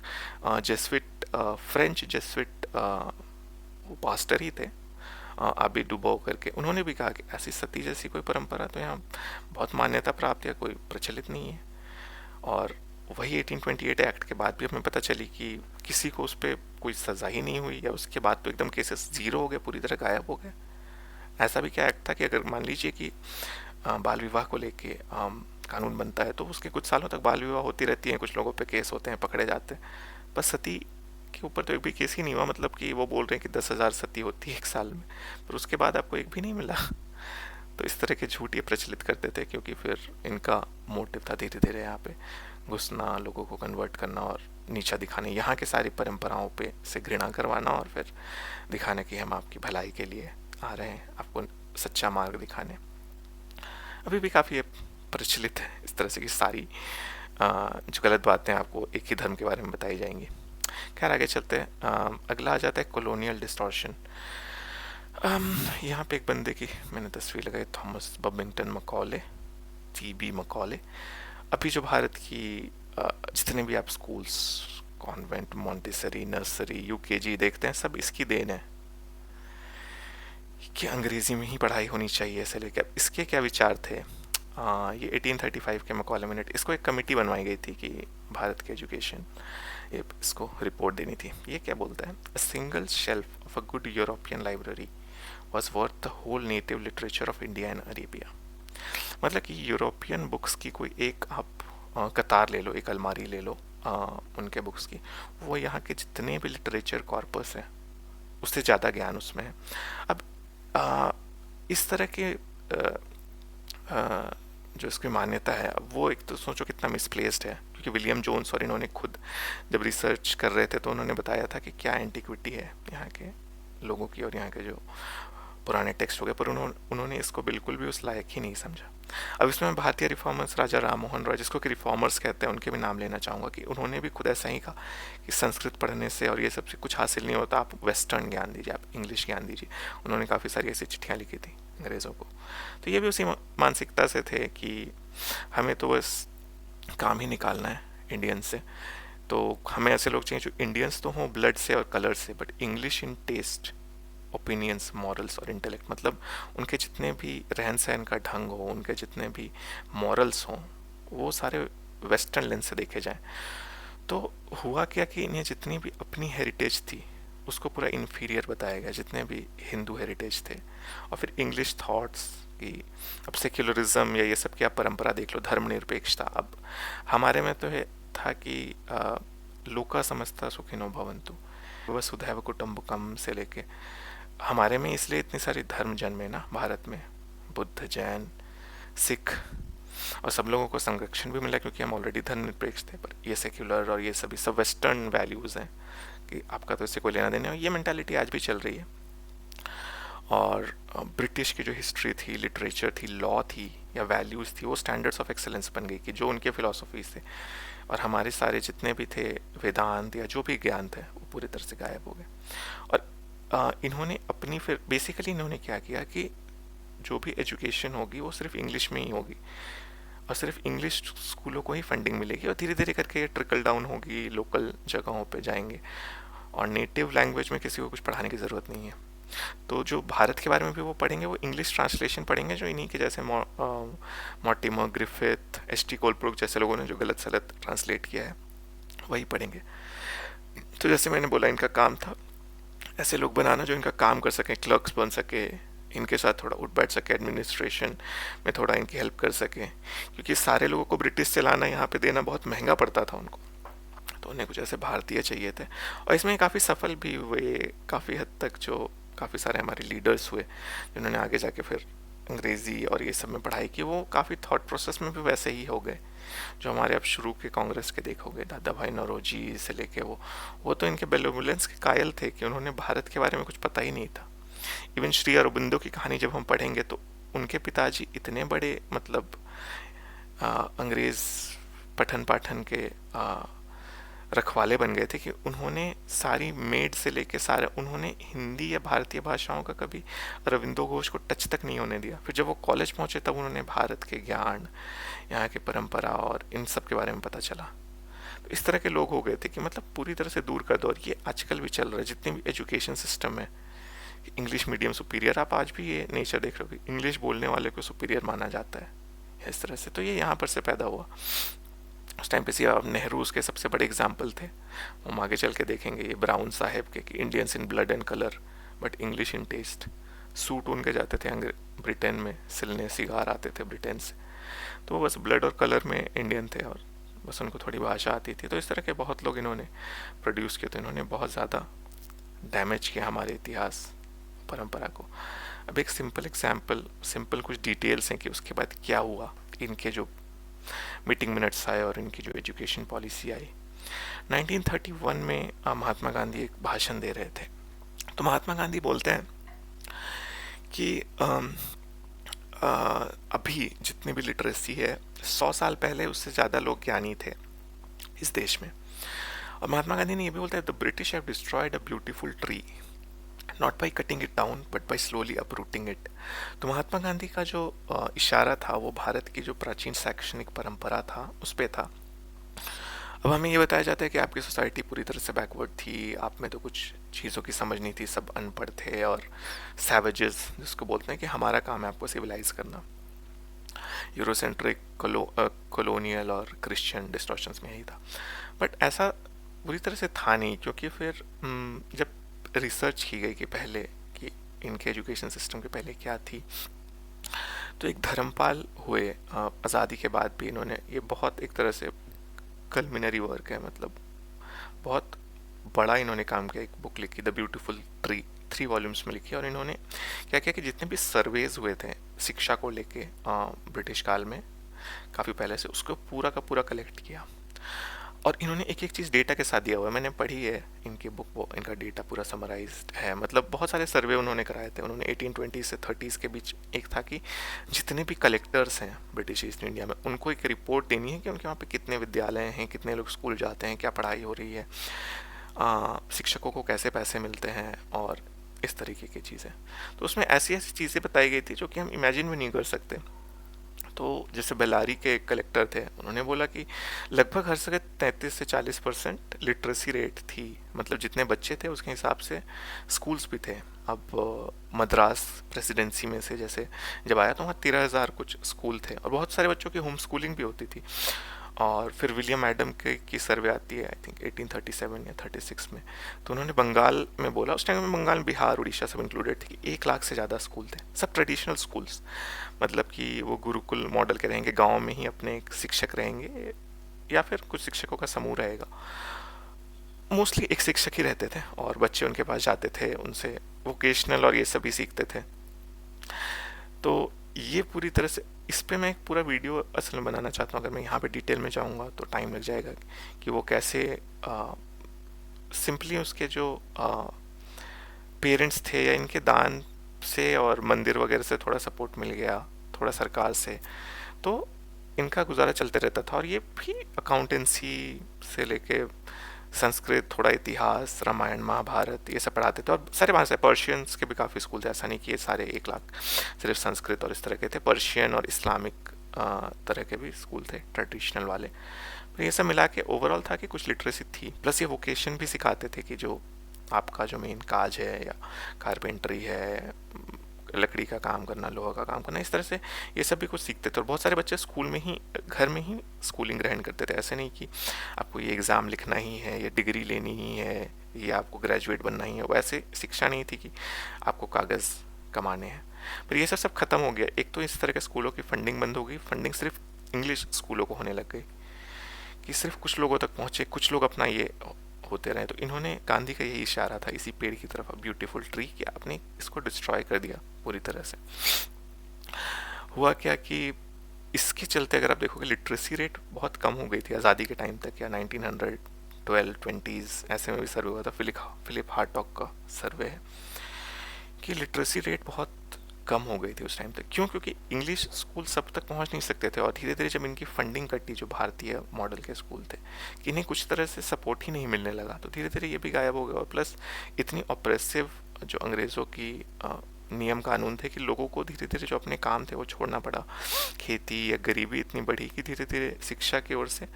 जेसविट फ्रेंच जेसविट वो पास्टर ही थे, आबी डुबो करके, उन्होंने भी कहा कि ऐसी सती जैसी कोई परंपरा तो यहाँ बहुत मान्यता प्राप्त या कोई प्रचलित नहीं है। और वही 1828 एक्ट के बाद भी हमें पता चली कि किसी को उस पर कोई सज़ा ही नहीं हुई, या उसके बाद तो एकदम केसेस ज़ीरो हो गए, पूरी तरह गायब हो गए। ऐसा भी क्या एक्ट था कि अगर मान लीजिए कि बाल विवाह को लेके कानून बनता है तो उसके कुछ सालों तक बाल विवाह होती रहती हैं, कुछ लोगों पे केस होते हैं, पकड़े जाते हैं। बस सती के ऊपर तो एक भी केस ही नहीं हुआ, मतलब कि वो बोल रहे हैं कि 10,000 सती होती है एक साल में, पर उसके बाद आपको एक भी नहीं मिला। तो इस तरह के झूठ ये प्रचलित करते थे, क्योंकि फिर इनका मोटिव था धीरे धीरे यहाँ पे घुसना, लोगों को कन्वर्ट करना और नीचा दिखाने, यहाँ के सारी परंपराओं पे से घृणा करवाना, और फिर दिखाने कि हम आपकी भलाई के लिए आ रहे हैं, आपको सच्चा मार्ग दिखाने। अभी भी काफ़ी प्रचलित है इस तरह से कि सारी जो गलत बातें आपको एक ही धर्म के बारे में बताई जाएंगी। खैर आगे चलते हैं। अगला आ जाता है कॉलोनियल डिस्टॉर्शन। यहाँ पे एक बंदे की मैंने तस्वीर लगाई, थॉमस बबिंगटन मकॉले, TB मकॉले। अभी जो भारत की जितने भी आप schools, convent, Montessori, nursery, UKG देखते हैं, सब इसकी देन है कि अंग्रेज़ी में ही पढ़ाई होनी चाहिए ऐसे लेके। अब इसके क्या विचार थे? ये 1835 के मकॉले मिनट, इसको एक कमेटी बनवाई गई थी कि भारत के एजुकेशन, ये इसको रिपोर्ट देनी थी। ये क्या बोलता है? A single shelf of a good European library was worth the whole native literature of India and Arabia. मतलब कि यूरोपियन बुक्स की कोई एक आप कतार ले लो, एक अलमारी ले लो उनके बुक्स की, वो यहाँ के जितने भी लिटरेचर कॉर्पस हैं उससे ज़्यादा ज्ञान उसमें है। अब इस तरह के जो इसकी मान्यता है, अब वो एक तो सोचो कितना मिसप्लेस्ड है, क्योंकि विलियम जोन्स और इन्होंने खुद जब रिसर्च कर रहे थे तो उन्होंने बताया था कि क्या एंटिक्विटी है यहाँ के लोगों की और यहाँ के जो पुराने टेक्स्ट हो गए, पर उन्होंने इसको बिल्कुल भी उस लायक ही नहीं समझा। अब इसमें भारतीय रिफॉर्मर्स, राजा राम मोहन रॉय, जिसको कि रिफॉर्मर्स कहते हैं, उनके भी नाम लेना चाहूँगा कि उन्होंने भी खुद ऐसा ही कहा कि संस्कृत पढ़ने से और ये सब से कुछ हासिल नहीं होता, आप वेस्टर्न ज्ञान दीजिए, आप इंग्लिश ज्ञान दीजिए। उन्होंने काफ़ी सारी ऐसी चिट्ठियाँ लिखी थी अंग्रेज़ों को। तो ये भी उसी मानसिकता से थे कि हमें तो बस काम ही निकालना है इंडियन से, तो हमें ऐसे लोग चाहिए जो इंडियंस तो हों ब्लड से और कलर से, but English in taste, opinions, morals और इंटेलेक्ट, मतलब उनके जितने भी रहन सहन का ढंग हो, उनके जितने भी मॉरल्स हों, वो सारे वेस्टर्न लेंस से देखे जाएं। तो हुआ क्या कि इन्हें जितनी भी अपनी हेरिटेज थी उसको पूरा इन्फीरियर बताया गया, जितने भी हिंदू हेरिटेज थे। और फिर इंग्लिश थॉट्स की, अब सेक्युलरिज्म या ये सब की आप परंपरा देख लो, धर्मनिरपेक्षता। अब हमारे में तो है था कि लोका समस्ता सुखिनो भवन्तु, वसुधैव कुटुम्बकम से लेके हमारे में इसलिए इतनी सारी धर्म जन्मे ना भारत में, बुद्ध, जैन, सिख, और सब लोगों को संरक्षण भी मिला क्योंकि हम ऑलरेडी धर्मनिरपेक्ष थे। पर ये सेक्युलर और ये सभी सब वेस्टर्न वैल्यूज़ हैं कि आपका तो इससे कोई लेना देना, ये मेंटालिटी आज भी चल रही है। और ब्रिटिश की जो हिस्ट्री थी, लिटरेचर थी, लॉ थी या वैल्यूज़ थी, वो स्टैंडर्ड्स ऑफ एक्सेलेंस बन गई कि जो उनके फिलोसफीज थे, और हमारे सारे जितने भी थे वेदांत या जो भी ज्ञान थे वो पूरी तरह से गायब हो गए। और इन्होंने अपनी फिर बेसिकली इन्होंने क्या किया कि जो भी एजुकेशन होगी वो सिर्फ इंग्लिश में ही होगी, और सिर्फ इंग्लिश स्कूलों को ही फंडिंग मिलेगी, और धीरे धीरे करके ये ट्रिकल डाउन होगी, लोकल जगहों पे जाएंगे, और नेटिव लैंग्वेज में किसी को कुछ पढ़ाने की ज़रूरत नहीं है। तो जो भारत के बारे में भी वो पढ़ेंगे, वो इंग्लिश ट्रांसलेशन पढ़ेंगे, जो इन्हीं के जैसे मॉर्टिमर, ग्रिफिथ, H.T. कोलब्रुक जैसे लोगों ने जो गलत सलत ट्रांसलेट किया है वही पढ़ेंगे। तो जैसे मैंने बोला, इनका काम था ऐसे लोग बनाना जो इनका काम कर सकें, क्लर्क्स बन सके, इनके साथ थोड़ा उठ बैठ सके, एडमिनिस्ट्रेशन में थोड़ा इनकी हेल्प कर सके, क्योंकि सारे लोगों को ब्रिटिश चलाना, यहाँ पे देना बहुत महंगा पड़ता था उनको, तो उन्हें कुछ ऐसे भारतीय चाहिए थे। और इसमें काफ़ी सफल भी हुए काफ़ी हद तक, जो काफ़ी सारे हमारे लीडर्स हुए जिन्होंने आगे जाके फिर अंग्रेज़ी और ये सब में पढ़ाई की, वो काफ़ी थॉट प्रोसेस में भी वैसे ही हो गए जो हमारे अब शुरू के कांग्रेस के देखोगे, दादा भाई नौरोजी से लेके वो तो इनके बेलोमुलेंस के कायल थे कि उन्होंने भारत के बारे में कुछ पता ही नहीं था। इवन श्री अरबिंदो की कहानी जब हम पढ़ेंगे तो उनके पिताजी इतने बड़े मतलब अंग्रेज़ पठन पाठन के रखवाले बन गए थे कि उन्होंने सारी मेड से लेके सारे, उन्होंने हिंदी या भारतीय भाषाओं का कभी अरविंदो घोष को टच तक नहीं होने दिया। फिर जब वो कॉलेज पहुंचे तब उन्होंने भारत के ज्ञान, यहाँ की परंपरा और इन सब के बारे में पता चला। तो इस तरह के लोग हो गए थे कि मतलब पूरी तरह से दूर कर दो। और ये आजकल भी चल रहा है जितनी भी एजुकेशन सिस्टम है, इंग्लिश मीडियम सुपीरियर, आप आज भी ये नेचर देख रहे हो कि इंग्लिश बोलने वाले को सुपीरियर माना जाता है इस तरह से। तो ये यहाँ पर से पैदा हुआ। उस टाइम पे सी नेहरू उसके सबसे बड़े एग्जाम्पल थे। हम आगे चल के देखेंगे ये ब्राउन साहेब के कि Indians in blood and colour but English in taste. Suit उनके जाते थे ब्रिटेन में सिलने, सिगार आते थे ब्रिटेन से, तो वो बस ब्लड और कलर में इंडियन थे और बस उनको थोड़ी भाषा आती थी। तो इस तरह के बहुत लोग इन्होंने प्रोड्यूस किए, तो इन्होंने बहुत ज़्यादा डैमेज किया हमारे इतिहास परंपरा को। अब एक सिंपल एग्जाम्पल, सिंपल कुछ डिटेल्स हैं कि उसके बाद क्या हुआ, इनके जो मीटिंग मिनट्स आए और इनकी जो एजुकेशन पॉलिसी आई। 1931 में महात्मा गांधी एक भाषण दे रहे थे। तो महात्मा गांधी बोलते हैं कि अभी जितनी भी लिटरेसी है 100 साल पहले उससे ज़्यादा लोग ज्ञानी थे इस देश में। और महात्मा गांधी ने ये भी बोलता है, the British have destroyed a beautiful tree not by cutting it down but by slowly uprooting it. तो महात्मा गांधी का जो इशारा था वो भारत की जो प्राचीन शैक्षणिक परंपरा था उस पर था। अब हमें ये बताया जाता है कि आपकी सोसाइटी पूरी तरह से बैकवर्ड थी, आप में तो कुछ चीज़ों की समझ नहीं थी, सब अनपढ़ थे और सैवेजेस जिसको बोलते हैं कि हमारा काम है आपको सिविलाइज करना। यूरोसेंट्रिक कॉलोनियल और क्रिश्चियन डिस्टॉर्शंस में यही था। बट ऐसा पूरी तरह से था नहीं, क्योंकि फिर जब रिसर्च की गई कि पहले कि इनके एजुकेशन सिस्टम के पहले क्या थी, तो एक धर्मपाल हुए आज़ादी के बाद भी इन्होंने ये बहुत एक तरह से कल्मिनरी वर्क है, मतलब बहुत बड़ा इन्होंने काम किया। एक बुक लिखी द ब्यूटीफुल ट्री, 3 वॉल्यूम्स में लिखी। और इन्होंने क्या किया कि जितने भी सर्वेज हुए थे शिक्षा को लेके ब्रिटिश काल में काफ़ी पहले से, उसको पूरा का पूरा कलेक्ट किया और इन्होंने एक एक चीज़ डेटा के साथ दिया हुआ है। मैंने पढ़ी है इनकी बुक, वो इनका डेटा पूरा समराइज्ड है। मतलब बहुत सारे सर्वे उन्होंने कराए थे। उन्होंने 1820 से 30s के बीच एक था कि जितने भी कलेक्टर्स हैं ब्रिटिश ईस्ट इंडिया में उनको एक रिपोर्ट देनी है कि उनके वहाँ पे कितने विद्यालय हैं, कितने लोग स्कूल जाते हैं, क्या पढ़ाई हो रही है, शिक्षकों को कैसे पैसे मिलते हैं और इस तरीके की चीज़ें। तो उसमें ऐसी ऐसी चीज़ें बताई गई थी जो कि हम इमेजिन भी नहीं कर सकते। तो जैसे बेलारी के एक कलेक्टर थे, उन्होंने बोला कि लगभग हर जगह 33 से 40% लिटरेसी रेट थी, मतलब जितने बच्चे थे उसके हिसाब से स्कूल्स भी थे। अब मद्रास प्रेसिडेंसी में से जैसे जब आया तो वहाँ 13,000 कुछ स्कूल थे और बहुत सारे बच्चों की होम स्कूलिंग भी होती थी। और फिर विलियम एडम के की सर्वे आती है आई थिंक 1837 या 36 में, तो उन्होंने बंगाल में बोला, उस टाइम में बंगाल, बिहार, उड़ीसा सब इंक्लूडेड थे, कि 1 लाख से ज़्यादा स्कूल थे, सब ट्रेडिशनल स्कूल्स, मतलब कि वो गुरुकुल मॉडल के रहेंगे, गांव में ही अपने एक शिक्षक रहेंगे या फिर कुछ शिक्षकों का समूह रहेगा। मोस्टली एक शिक्षक ही रहते थे और बच्चे उनके पास जाते थे, उनसे वोकेशनल और ये सभी सीखते थे। तो ये पूरी तरह से, इस पे मैं एक पूरा वीडियो असल में बनाना चाहता हूँ। अगर मैं यहाँ पे डिटेल में जाऊँगा तो टाइम लग जाएगा कि वो कैसे सिंपली उसके जो पेरेंट्स थे या इनके दान से और मंदिर वगैरह से थोड़ा सपोर्ट मिल गया, थोड़ा सरकार से, तो इनका गुजारा चलते रहता था। और ये भी अकाउंटेंसी से लेके संस्कृत, थोड़ा इतिहास, रामायण, महाभारत, ये सब पढ़ाते थे। और सारे भाषा, पर्शियंस के भी काफ़ी स्कूल थे, ऐसा नहीं कि ये सारे 1 लाख सिर्फ संस्कृत और इस तरह के थे, पर्शियन और इस्लामिक तरह के भी स्कूल थे ट्रेडिशनल वाले। तो ये सब मिला के ओवरऑल था कि कुछ लिटरेसी थी, प्लस ये वोकेशन भी सिखाते थे कि जो आपका जो मेन काज है या कारपेंटरी है, लकड़ी का काम करना, लोहा का काम करना, इस तरह से ये सब भी कुछ सीखते थे। और बहुत सारे बच्चे स्कूल में ही, घर में ही स्कूलिंग ग्रहण करते थे। ऐसे नहीं कि आपको ये एग्ज़ाम लिखना ही है या डिग्री लेनी ही है या आपको ग्रेजुएट बनना ही है, वैसे शिक्षा नहीं थी कि आपको कागज़ कमाने हैं। पर ये सब ख़त्म हो गया। एक तो इस तरह के स्कूलों की फंडिंग बंद हो गई, फंडिंग सिर्फ इंग्लिश स्कूलों को होने लग गई कि सिर्फ कुछ लोगों तक पहुँचे, कुछ लोग अपना ये होते रहे। तो इन्होंने, गांधी का यही इशारा था इसी पेड़ की तरफ, ब्यूटीफुल ट्री, कि आपने इसको डिस्ट्रॉय कर दिया पूरी तरह से। हुआ क्या कि इसके चलते अगर आप देखोगे लिटरेसी रेट बहुत कम हो गई थी आज़ादी के टाइम तक, या 1912-20 ऐसे में भी सर्वे हुआ था, फिलिप हार्टॉग का सर्वे है कि लिटरेसी रेट बहुत कम हो गई थी उस टाइम तक। क्यों? क्योंकि इंग्लिश स्कूल सब तक पहुंच नहीं सकते थे और धीरे धीरे जब इनकी फंडिंग कटी, जो भारतीय मॉडल के स्कूल थे, कि इन्हें कुछ तरह से सपोर्ट ही नहीं मिलने लगा, तो धीरे धीरे ये भी गायब हो गया। और प्लस इतनी ऑप्रेसिव जो अंग्रेज़ों की नियम कानून थे कि लोगों को धीरे धीरे जो अपने काम थे वो छोड़ना पड़ा। खेती या गरीबी इतनी बढ़ी कि धीरे धीरे शिक्षा की ओर से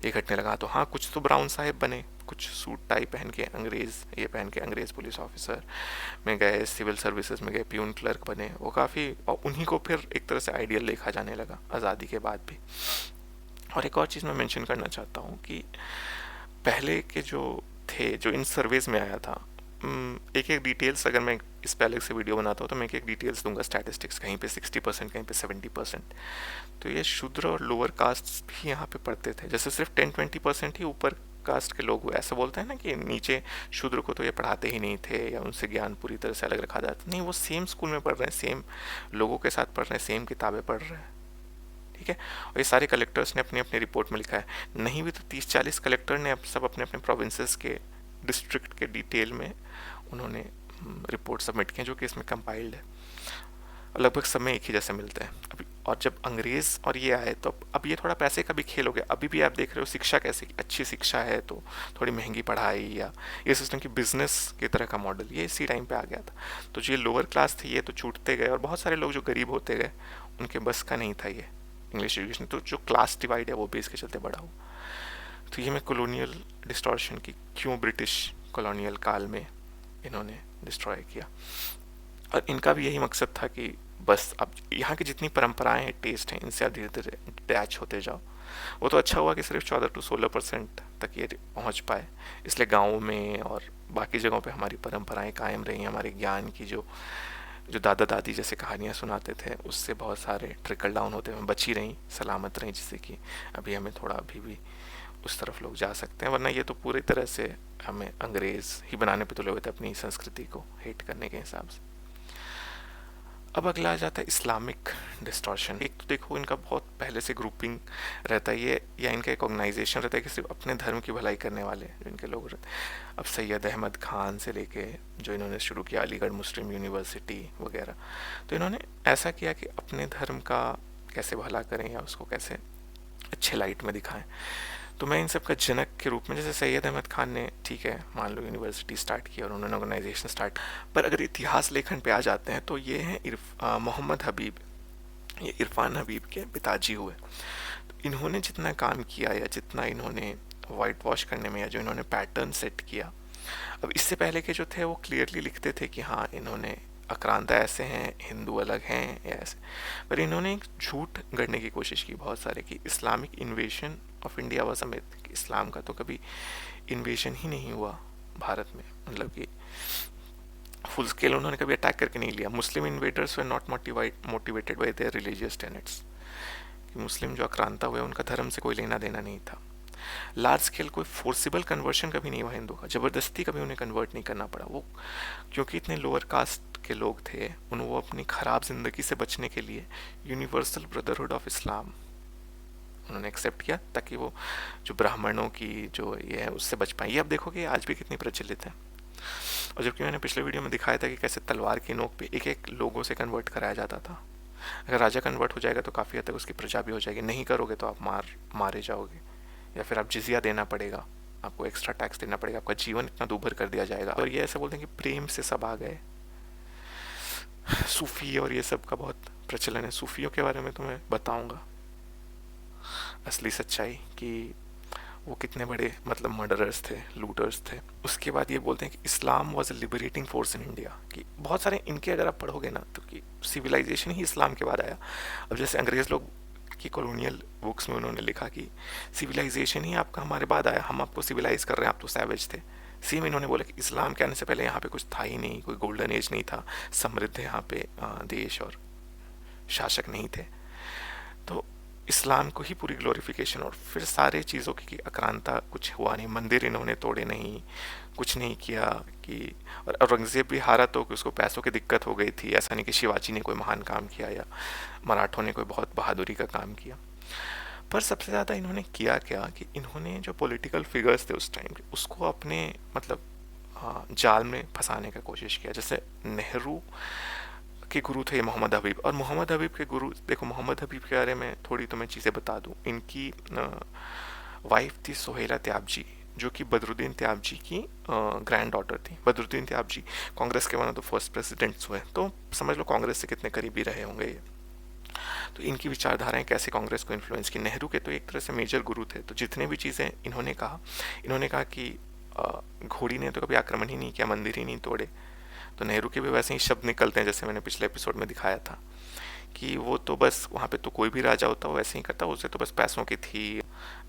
ये घटने लगा। तो हाँ, कुछ तो ब्राउन साहेब बने, कुछ सूट टाई पहन के अंग्रेज पुलिस ऑफिसर में गए, सिविल सर्विसेज में गए, प्यून क्लर्क बने, वो काफ़ी, और उन्हीं को फिर एक तरह से आइडियल देखा जाने लगा आज़ादी के बाद भी। और एक और चीज़ मैं मेंशन करना चाहता हूँ कि पहले के जो थे, जो इन सर्वेज में आया था, एक एक डिटेल्स, अगर मैं इस पे अलग से वीडियो बनाता हूँ तो मैं एक एक डिटेल्स दूंगा, स्टैटिस्टिक्स, कहीं पे 60%, कहीं पे 70%। तो ये शूद्र और लोअर कास्ट भी यहाँ पे पढ़ते थे। जैसे सिर्फ 10-20% ही ऊपर कास्ट के लोग हुए, ऐसा बोलते हैं ना कि नीचे शूद्र को तो ये पढ़ाते ही नहीं थे या उनसे ज्ञान पूरी तरह से अलग रखा जाता, नहीं, वो सेम स्कूल में पढ़ रहे हैं, सेम लोगों के साथ पढ़ रहे हैं, सेम किताबें पढ़ रहे हैं। ठीक है। और ये सारे कलेक्टर्स ने अपनी अपनी रिपोर्ट में लिखा है, नहीं भी तो 30-40 कलेक्टर ने सब अपने अपने प्रोविंसेस के, डिस्ट्रिक्ट के डिटेल में उन्होंने रिपोर्ट सबमिट की, जो कि इसमें कंपाइल्ड है। लगभग समय एक ही जैसे मिलते हैं अभी। और जब अंग्रेज़ और ये आए तो अब ये थोड़ा पैसे का भी खेल हो गया। अभी भी आप देख रहे हो शिक्षा कैसे, अच्छी शिक्षा है तो थोड़ी महंगी पढ़ाई, या ये सिस्टम की बिजनेस की तरह का मॉडल, ये इसी टाइम पे आ गया था। तो जो ये लोअर क्लास थी ये तो छूटते गए, और बहुत सारे लोग जो गरीब होते गए उनके बस का नहीं था ये इंग्लिश एजुकेशन, तो जो क्लास डिवाइड है वो भी इसके चलते बढ़ा हो। तो ये मैं कॉलोनियल डिस्टॉर्शन की, क्यों ब्रिटिश कॉलोनियल काल में इन्होंने डिस्ट्रॉय किया, और इनका भी यही मकसद था कि बस अब यहाँ की जितनी परंपराएं हैं, टेस्ट हैं, इनसे आप धीरे धीरे डिटैच होते जाओ। वो तो अच्छा हुआ कि सिर्फ 14 to 16% तक ये पहुँच पाए, इसलिए गाँव में और बाकी जगहों पे हमारी परंपराएं कायम रही। हमारे ज्ञान की जो जो दादा दादी जैसे कहानियाँ सुनाते थे, उससे बहुत सारे ट्रिकल डाउन होते हुए बची रहीं, सलामत रहीं, जिससे कि अभी हमें थोड़ा अभी भी उस तरफ लोग जा सकते हैं। वरना ये तो पूरी तरह से हमें अंग्रेज़ ही बनाने पे तुले हुए थे, अपनी संस्कृति को हेट करने के हिसाब से। अब अगला आ जाता है इस्लामिक डिस्टॉर्शन। एक तो देखो इनका बहुत पहले से ग्रुपिंग रहता है ये, या इनका एक ऑर्गेनाइजेशन रहता है कि सिर्फ अपने धर्म की भलाई करने वाले जो इनके लोग रहते हैं। अब सैयद अहमद खान से लेके जो इन्होंने शुरू किया अलीगढ़ मुस्लिम यूनिवर्सिटी वगैरह, तो इन्होंने ऐसा किया कि अपने धर्म का कैसे भला करें या उसको कैसे अच्छे लाइट में दिखाएं। तो मैं इन सब का जनक के रूप में, जैसे सैयद अहमद खान ने, ठीक है, मान लो यूनिवर्सिटी स्टार्ट की और उन्होंने ऑर्गेनाइजेशन स्टार्ट, पर अगर इतिहास लेखन पे आ जाते हैं तो ये हैं मोहम्मद हबीब, ये इरफान हबीब के पिताजी हुए। तो इन्होंने जितना काम किया या जितना इन्होंने वाइट वॉश करने में, या जो इन्होंने पैटर्न सेट किया, अब इससे पहले के जो थे वो क्लियरली लिखते थे कि हाँ इन्होंने आक्रांता ऐसे हैं, हिंदू अलग हैं या ऐसे, पर इन्होंने एक झूठ गढ़ने की कोशिश की बहुत सारे कि Islamic invasion of India was a, इस्लाम का तो कभी इन्वेशन ही नहीं हुआ भारत में, मतलब कि फुल स्केल उन्होंने कभी अटैक करके नहीं लिया। Muslim invaders were not motivated by their religious tenets, कि मुस्लिम जो आक्रांता हुए उनका धर्म से कोई लेना देना नहीं था। लार्ज स्केल कोई फोर्सिबल कन्वर्शन कभी नहीं हुआ हिंदू का, ज़बरदस्ती कभी उन्हें कन्वर्ट नहीं करना पड़ा। वो क्योंकि इतने लोअर कास्ट के लोग थे, वो अपनी ख़राब ज़िंदगी से बचने के लिए यूनिवर्सल ब्रदरहुड ऑफ इस्लाम उन्होंने एक्सेप्ट किया, ताकि वो जो ब्राह्मणों की जो ये है उससे बच पाए। ये अब देखोगे आज भी कितनी प्रचलित है। और जबकि मैंने पिछले वीडियो में दिखाया था कि कैसे तलवार की नोक पे एक एक लोगों से कन्वर्ट कराया जाता था। अगर राजा कन्वर्ट हो जाएगा तो काफ़ी हद तक उसकी प्रजा भी हो जाएगी, नहीं करोगे तो आप मारे जाओगे, या फिर आप जिजिया देना पड़ेगा, आपको एक्स्ट्रा टैक्स देना पड़ेगा, आपका जीवन इतना दूभर कर दिया जाएगा। और ये ऐसे बोलते हैं कि प्रेम से सब आ गए। सूफी और ये सब का बहुत प्रचलन है, सूफियों के बारे में तो मैं बताऊंगा असली सच्चाई कि वो कितने बड़े मतलब मर्डरर्स थे, लूटर्स थे। उसके बाद ये बोलते हैं कि Islam was a liberating force in India, कि बहुत सारे इनके अगर आप पढ़ोगे ना तो कि सिविलाइजेशन ही इस्लाम के बाद आया। अब जैसे अंग्रेज़ लोग की कॉलोनियल बुक्स में उन्होंने लिखा कि सिविलाइजेशन ही आपका हमारे बाद आया, हम आपको सिविलाइज कर रहे हैं, आप तो सैवेज थे। सेम इन्होंने बोला कि इस्लाम के आने से पहले यहाँ पे कुछ था ही नहीं, कोई गोल्डन एज नहीं था, समृद्ध यहाँ पे देश और शासक नहीं थे। तो इस्लाम को ही पूरी ग्लोरिफिकेशन, और फिर सारे चीज़ों की आक्रांता, कुछ हुआ नहीं, मंदिर इन्होंने तोड़े नहीं, कुछ नहीं किया कि, और औरंगज़ेब भी हारा तो कि उसको पैसों की दिक्कत हो गई थी, ऐसा नहीं कि शिवाजी ने कोई महान काम किया या मराठों ने कोई बहुत बहादुरी का काम किया। पर सबसे ज़्यादा इन्होंने किया क्या कि इन्होंने जो पॉलिटिकल फिगर्स थे उस टाइम के, उसको अपने मतलब जाल में फंसाने का कोशिश किया। जैसे नेहरू के गुरु थे मोहम्मद हबीब, और मोहम्मद हबीब के गुरु, देखो मोहम्मद हबीब के बारे में थोड़ी तो मैं चीज़ें बता दूं। इनकी वाइफ थी सोहेला त्याबजी, जो कि बदरुद्दीन त्याबजी की ग्रैंड डॉटर थी। बदरुद्दीन त्याबजी कांग्रेस के one of the first presidents हुए, तो समझ लो कांग्रेस से कितने करीबी रहे होंगे ये। तो इनकी विचारधाराएं कैसे कांग्रेस को इन्फ्लुएंस की। नेहरू के तो एक तरह से मेजर गुरु थे, तो जितने भी चीज़ें इन्होंने कहा कि घोड़ी ने तो कभी आक्रमण ही नहीं किया, मंदिर ही नहीं तोड़े। तो नेहरू के भी वैसे ही शब्द निकलते हैं, जैसे मैंने पिछले एपिसोड में दिखाया था कि वो तो बस वहाँ पे तो कोई भी राजा होता वो वैसे ही करता, उसे तो बस पैसों की थी।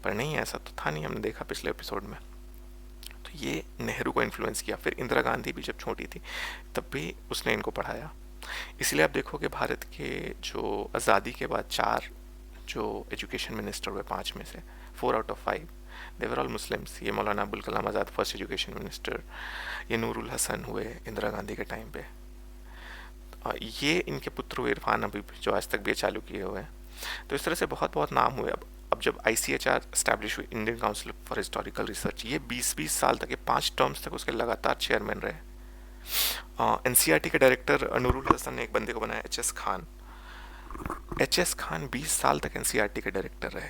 पर नहीं, ऐसा तो था नहीं, हमने देखा पिछले एपिसोड में। तो ये नेहरू को इन्फ्लुएंस किया। फिर इंदिरा गांधी भी जब छोटी थी तब भी उसने इनको पढ़ाया। इसलिए आप देखोगे भारत के जो आज़ादी के बाद 4 जो एजुकेशन मिनिस्टर हुए, 5 में से 4 out of 5 they were all Muslims. ये Maulana Abul Kalam Azad first education minister, ये नूरुल हसन हुए इंदिरा गांधी के टाइम पे, ये इनके पुत्र हुए इरफान हबीब जो आज तक भी चालू किए हुए हैं। तो इस तरह से बहुत बहुत नाम हुए। अब जब ICHR स्टैब्लिश हुई, Indian council for historical research, ये 20-20 साल तक, ये 5 टर्म्स तक उसके लगातार चेयरमैन रहे। NCERT के डायरेक्टर नूरुल हसन ने एक बंदे को बनाया, HS खान। HS खान 20 साल तक NCERT के डायरेक्टर रहे।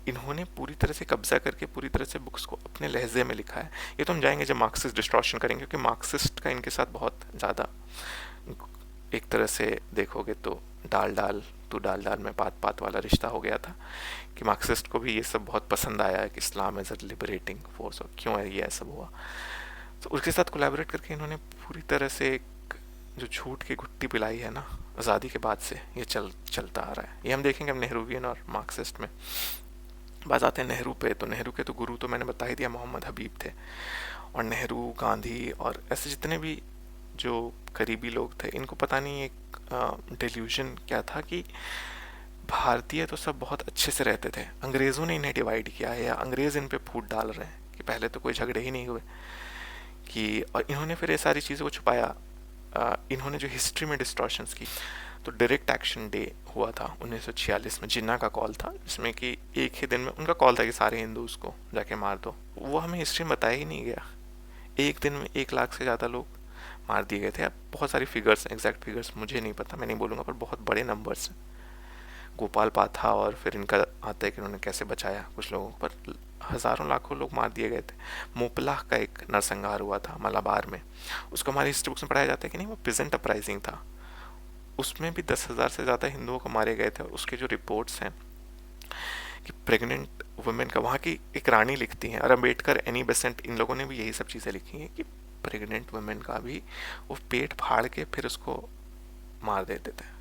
इन्होंने पूरी तरह से कब्जा करके पूरी तरह से बुक्स को अपने लहजे में लिखा है। ये तो हम जाएंगे जब मार्क्सिस्ट डिस्ट्रॉशन करेंगे, क्योंकि मार्क्सिस्ट का इनके साथ बहुत ज़्यादा, एक तरह से देखोगे तो डाल डाल तू डाल डाल में पात पात वाला रिश्ता हो गया था, कि मार्क्सिस्ट को भी ये सब बहुत पसंद आया है कि Islam as a liberating force, और क्यों है ये सब हुआ। तो उसके साथ कोलैबोरेट करके इन्होंने पूरी तरह से एक जो झूठ की घुट्टी पिलाई है ना आज़ादी के बाद से, ये चलता आ रहा है। ये हम देखेंगे अब नेहरूवियन और मार्क्सिस्ट में। बात आते हैं नेहरू पे, तो नेहरू के तो गुरु तो मैंने बता ही दिया, मोहम्मद हबीब थे। और नेहरू, गांधी और ऐसे जितने भी जो करीबी लोग थे, इनको पता नहीं एक डिल्यूजन क्या था कि भारतीय तो सब बहुत अच्छे से रहते थे, अंग्रेज़ों ने इन्हें डिवाइड किया है, या अंग्रेज़ इन पे फूट डाल रहे हैं, कि पहले तो कोई झगड़े ही नहीं हुए कि। और इन्होंने फिर ये सारी चीज़ों को छुपाया। इन्होंने जो हिस्ट्री में डिस्टॉर्शंस की, तो डायरेक्ट एक्शन डे हुआ था 1946 में, जिन्ना का कॉल था, जिसमें कि एक ही दिन में उनका कॉल था कि सारे हिंदूज को जाके मार दो। वो हमें हिस्ट्री में बताया ही नहीं गया। एक दिन में 1 लाख से ज़्यादा लोग मार दिए गए थे। अब बहुत सारी फिगर्स हैं, एग्जैक्ट फिगर्स मुझे नहीं पता, मैं नहीं बोलूँगा, पर बहुत बड़े नंबर्स हैं। गोपाल पाथा और फिर इनका आता है कि उन्होंने कैसे बचाया कुछ लोगों को, पर हज़ारों लाखों लोग मार दिए गए थे। मोपलाह का एक नरसंहार हुआ था मलाबार में, उसको हमारी हिस्ट्री बुक्स में पढ़ाया जाता है कि नहीं, वो पिजेंट अपराइजिंग था। उसमें भी 10,000 से ज़्यादा हिंदुओं को मारे गए थे। और उसके जो रिपोर्ट्स हैं कि प्रेग्नेंट वुमेन का, वहाँ की एक रानी लिखती हैं, और अम्बेडकर, एनी बेसेंट, इन लोगों ने भी यही सब चीज़ें लिखी हैं कि प्रेग्नेंट वुमेन का भी वो पेट फाड़ के फिर उसको मार देते थे।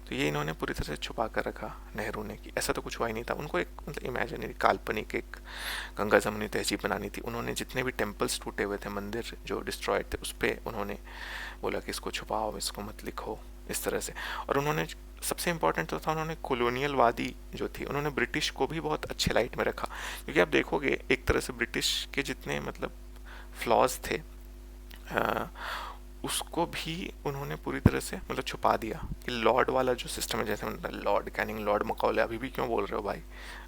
तो ये इन्होंने पूरी तरह से छुपा कर रखा नेहरू ने, कि ऐसा तो कुछ हुआ ही नहीं था। उनको एक मतलब इमेजिनरी, काल्पनिक एक गंगा जमुनी तहजीब बनानी थी। उन्होंने जितने भी टेम्पल्स टूटे हुए थे, मंदिर जो डिस्ट्रॉयड थे, उस पर उन्होंने बोला कि इसको छुपाओ, इसको मत लिखो, इस तरह से। और उन्होंने सबसे इम्पोर्टेंट तो था, उन्होंने कॉलोनियल वादी जो थी, उन्होंने ब्रिटिश को भी बहुत अच्छे लाइट में रखा। क्योंकि आप देखोगे एक तरह से ब्रिटिश के जितने मतलब फ्लॉज थे, उसको भी उन्होंने पूरी तरह से मतलब छुपा दिया। कि लॉर्ड वाला जो सिस्टम है, जैसे मतलब लॉर्ड कैनिंग, लॉर्ड मकौले, अभी भी क्यों बोल रहे हो भाई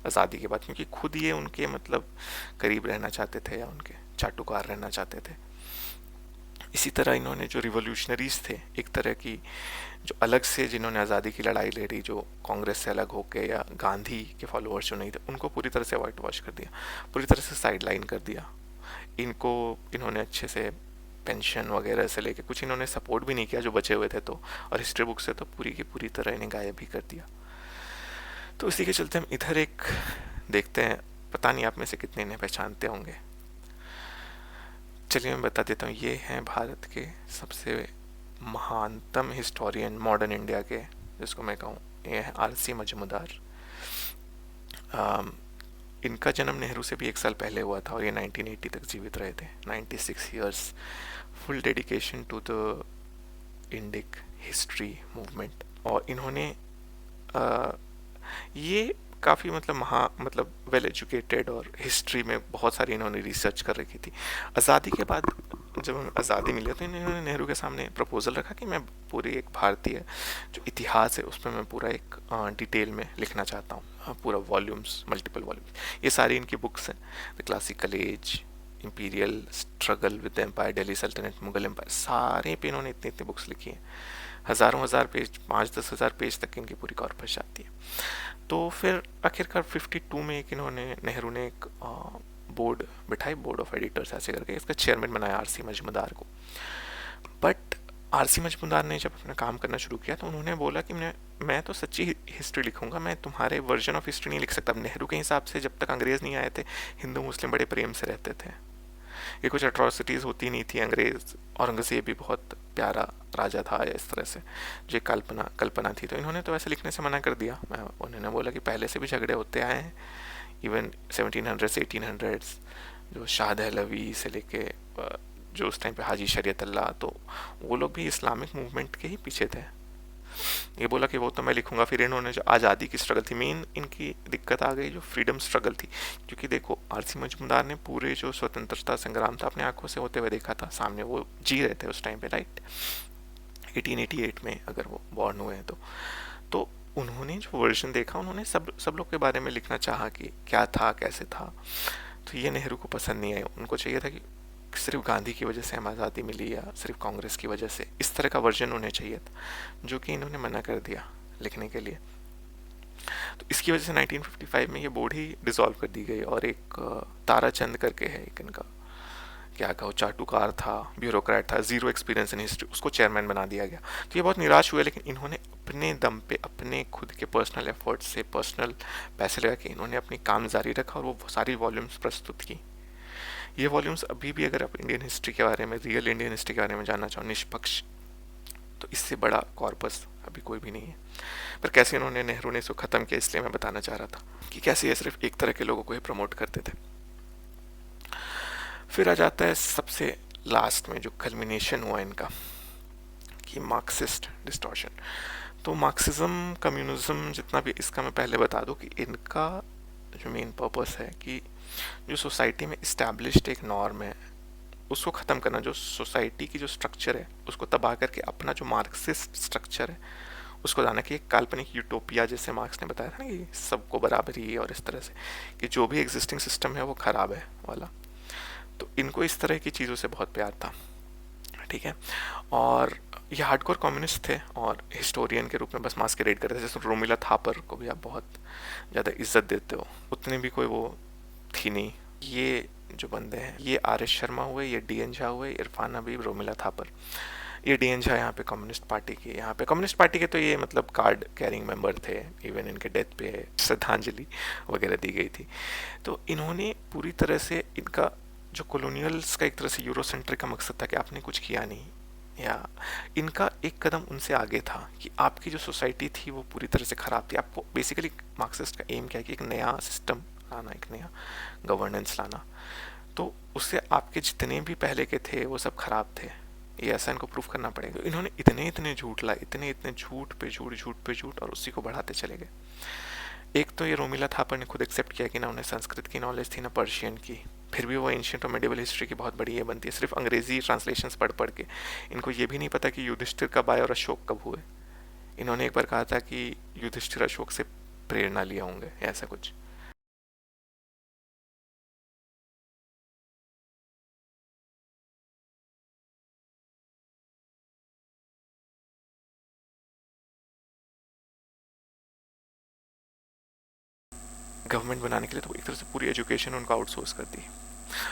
आज़ादी के बाद, क्योंकि खुद ये उनके मतलब करीब रहना चाहते थे, या उनके चाटुकार रहना चाहते थे। इसी तरह इन्होंने जो रिवोल्यूशनरीज थे, एक तरह की जो अलग से जिन्होंने आज़ादी की लड़ाई लड़ी, जो कांग्रेस से अलग होके, या गांधी के फॉलोअर्स जो नहीं थे, उनको पूरी तरह से वाइट वॉश कर दिया, पूरी तरह से साइड लाइन कर दिया। इन्होंने अच्छे से पेंशन वगैरह से लेके कुछ इन्होंने सपोर्ट भी नहीं किया जो बचे हुए थे, तो और हिस्ट्री बुक से तो पूरी की पूरी तरह इन्हें गायब भी कर दिया। तो इसी के चलते हम इधर एक देखते हैं, पता नहीं आप में से कितने इन्हें पहचानते होंगे। चलिए मैं बता देता हूँ, ये हैं भारत के सबसे महानतम हिस्टोरियन मॉडर्न इंडिया के, जिसको मैं कहूँ, ये है RC मजूमदार। इनका जन्म नेहरू से भी 1 साल पहले हुआ था, और ये 1980 तक जीवित रहे थे। 96 years, full dedication to the Indic history movement. और इन्होंने ये काफ़ी मतलब वेल एजुकेटेड, और हिस्ट्री में बहुत सारी इन्होंने रिसर्च कर रखी थी। आज़ादी के बाद जब हमें आज़ादी मिली तो इन्होंने नेहरू के सामने प्रपोजल रखा कि मैं पूरी एक भारतीय जो इतिहास है उस पर मैं पूरा एक डिटेल में लिखना चाहता हूँ, पूरा वॉल्यूम्स, मल्टीपल वॉल्यूम्स। ये सारी इनकी बुक्स हैं, the classical age, imperial struggle with empire, Delhi सल्तनत, मुगल एम्पायर, सारे पे इन्होंने इतनी इतनी बुक्स लिखी हैं। हज़ारों हज़ार पेज, 5-10 हज़ार पेज तक इनकी पूरी कॉर्पस जाती है। तो फिर आखिरकार 52 में एक इन्होंने, नेहरू ने एक बोर्ड बिठाई, बोर्ड ऑफ एडिटर्स ऐसे करके, इसका चेयरमैन बनाया आरसी मजूमदार को। बट आरसी मजूमदार ने जब अपना काम करना शुरू किया तो उन्होंने बोला कि मैं तो सच्ची हिस्ट्री लिखूंगा, मैं तुम्हारे वर्जन ऑफ हिस्ट्री नहीं लिख सकता। अब नेहरू के हिसाब से जब तक अंग्रेज़ नहीं आए थे हिंदू मुस्लिम बड़े प्रेम से रहते थे, ये कुछ अट्रॉसिटीज़ होती नहीं थी। अंग्रेज़ औरंगज़ेब भी बहुत प्यारा राजा था, या इस तरह से जो कल्पना थी। तो इन्होंने तो ऐसे लिखने से मना कर दिया। उन्होंने बोला कि पहले से भी झगड़े होते आए हैं, इवन 1700s 1800s, जो शाह दहलवी से लेके जो उस टाइम पे हाजी शरीयत अल्लाह, तो वो लोग भी इस्लामिक मूवमेंट के ही पीछे थे। ये बोला कि वो तो मैं लिखूंगा। फिर इन्होंने जो आज़ादी की स्ट्रगल थी, मेन इनकी दिक्कत आ गई जो फ्रीडम स्ट्रगल थी, क्योंकि देखो आरसी मजूमदार ने पूरे जो स्वतंत्रता संग्राम था अपने आंखों से होते हुए देखा था, सामने वो जी रहे थे उस टाइम पे, राइट, 1888 में अगर वो बॉर्न हुए हैं तो उन्होंने जो वर्जन देखा, उन्होंने सब लोग के बारे में लिखना चाहा कि क्या था कैसे था। तो ये नेहरू को पसंद नहीं आया। उनको चाहिए था कि सिर्फ गांधी की वजह से हमें आज़ादी मिली, या सिर्फ कांग्रेस की वजह से, इस तरह का वर्जन उन्हें चाहिए था, जो कि इन्होंने मना कर दिया लिखने के लिए। तो इसकी वजह से 1955 में ये बोर्ड ही डिसॉल्व कर दी गई, और एक ताराचंद करके है एक इनका, क्या कहो, चाटुकार था, ब्यूरोक्रेट था, जीरो एक्सपीरियंस इन हिस्ट्री, उसको चेयरमैन बना दिया गया। तो ये बहुत निराश हुए, लेकिन इन्होंने अपने दम पे, अपने खुद के पर्सनल एफर्ट से, पर्सनल पैसे लगा के इन्होंने अपनी काम जारी रखा, और वो सारी वॉल्यूम्स प्रस्तुत की। ये वॉल्यूम्स अभी भी, अगर आप इंडियन हिस्ट्री के बारे में, रियल इंडियन हिस्ट्री के बारे में जानना चाहो निष्पक्ष, तो इससे बड़ा कॉर्पस अभी कोई भी नहीं है। पर कैसे इन्होंने, नेहरू ने इसको ख़त्म किया, इसलिए मैं बताना चाह रहा था कि कैसे ये सिर्फ एक तरह के लोगों को ही प्रमोट करते थे। फिर आ जाता है सबसे लास्ट में जो कल्मिनेशन हुआ इनका, कि मार्क्सिस्ट डिस्टॉर्शन। तो मार्क्सिज्म कम्युनिज्म जितना भी, इसका मैं पहले बता दूं कि इनका जो मेन पर्पस है कि जो सोसाइटी में इस्टेब्लिश्ड एक नॉर्म है उसको ख़त्म करना, जो सोसाइटी की जो स्ट्रक्चर है उसको तबाह करके अपना जो मार्क्सिस्ट स्ट्रक्चर है उसको लाना, कि एक काल्पनिक यूटोपिया, जैसे मार्क्स ने बताया था ना कि सबको बराबरी, और इस तरह से कि जो भी एग्जिस्टिंग सिस्टम है वो ख़राब है वाला। तो इनको इस तरह की चीज़ों से बहुत प्यार था, ठीक है। और ये हार्डकोर कम्युनिस्ट थे और हिस्टोरियन के रूप में बस मास्करेड करते थे। जैसे रोमिला थापर को भी आप बहुत ज़्यादा इज्जत देते हो, उतनी भी कोई वो थी नहीं। ये जो बंदे हैं, ये आर एस शर्मा हुए, ये डी एन झा हुए, इरफान हबीब, रोमिला थापर। ये डी एन झा यहाँ पे कम्युनिस्ट पार्टी के, यहाँ पे कम्युनिस्ट पार्टी के तो ये मतलब कार्ड कैरिंग मेंबर थे, इवन इनके डेथ पे श्रद्धांजलि वगैरह दी गई थी। तो इन्होंने पूरी तरह से, इनका जो कॉलोनियल्स का एक तरह से यूरोसेंट्रिक का मकसद था कि आपने कुछ किया नहीं, या इनका एक कदम उनसे आगे था कि आपकी जो सोसाइटी थी वो पूरी तरह से ख़राब थी। आपको बेसिकली मार्क्सिस्ट का एम क्या है कि एक नया सिस्टम लाना, एक नया गवर्नेंस लाना, तो उससे आपके जितने भी पहले के थे वो सब ख़राब थे, ये ऐसा इनको प्रूफ करना पड़ेगा। तो इन्होंने इतने झूठ लाए, इतने झूठ पे झूठ, और उसी को बढ़ाते चले गए। एक तो ये रोमिला थापर ने खुद एक्सेप्ट किया कि ना उन्हें संस्कृत की नॉलेज थी ना पर्शियन की, फिर भी वो एंशियंट और मेडिवल हिस्ट्री की बहुत बड़ी ये बनती है सिर्फ अंग्रेजी ट्रांसलेशंस पढ़ के। इनको ये भी नहीं पता कि युधिष्ठिर कब आए और अशोक कब हुए। इन्होंने एक बार कहा था कि युधिष्ठिर अशोक से प्रेरणा लिए होंगे, ऐसा कुछ। गवर्नमेंट बनाने के लिए तो एक तरह से पूरी एजुकेशन उनको आउटसोर्स कर दी।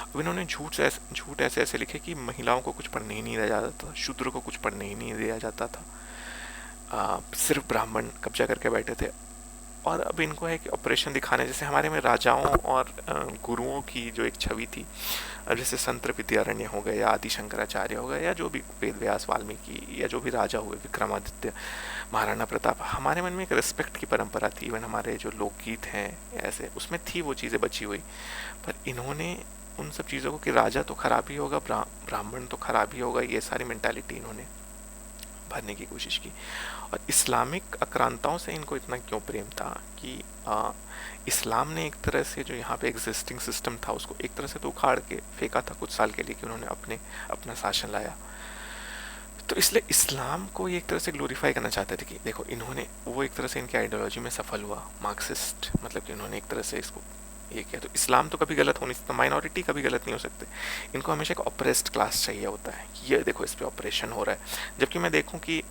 अब इन्होंने झूठ ऐसे ऐसे लिखे कि महिलाओं को कुछ पढ़ने ही नहीं दिया जाता था, शूद्र को कुछ पढ़ने ही नहीं दिया जाता था, सिर्फ ब्राह्मण कब्जा करके बैठे थे। और अब इनको है कि ऑपरेशन दिखाने, जैसे हमारे में राजाओं और गुरुओं की जो एक छवि थी, अब जैसे संत विद्यारण्य हो गए, या आदि शंकराचार्य हो गए, या जो भी वेद व्यास वाल्मीकि, या जो भी राजा हुए, विक्रमादित्य, महाराणा प्रताप, हमारे मन में एक रिस्पेक्ट की परंपरा थी। इवन हमारे जो लोकगीत हैं ऐसे, उसमें थी वो चीज़ें बची हुई। पर इन्होंने उन सब चीज़ों को कि राजा तो खराब ही होगा, ब्राह्मण तो खराब ही होगा, ये सारी मेंटालिटी इन्होंने भरने की कोशिश की। और इस्लामिक आक्रांताओं से इनको इतना क्यों प्रेम था कि इस्लाम ने एक तरह से जो यहाँ पे एग्जिस्टिंग सिस्टम था उसको एक तरह से तो उखाड़ के फेंका था कुछ साल के लिए, कि उन्होंने अपना शासन लाया। तो इसलिए इस्लाम को ये एक तरह से ग्लोरीफाई करना चाहते थे कि देखो इन्होंने, वो एक तरह से इनकी आइडियोलॉजी में सफल हुआ मार्क्सिस्ट, मतलब कि उन्होंने एक तरह से इसको ये किया। तो इस्लाम तो कभी गलत हो नहीं सकता, माइनॉरिटी कभी गलत नहीं हो सकते। इनको हमेशा एक ऑपरेस्ड क्लास चाहिए होता है, ये देखो इस पर ऑपरेशन हो रहा है। जबकि मैं देखूं कि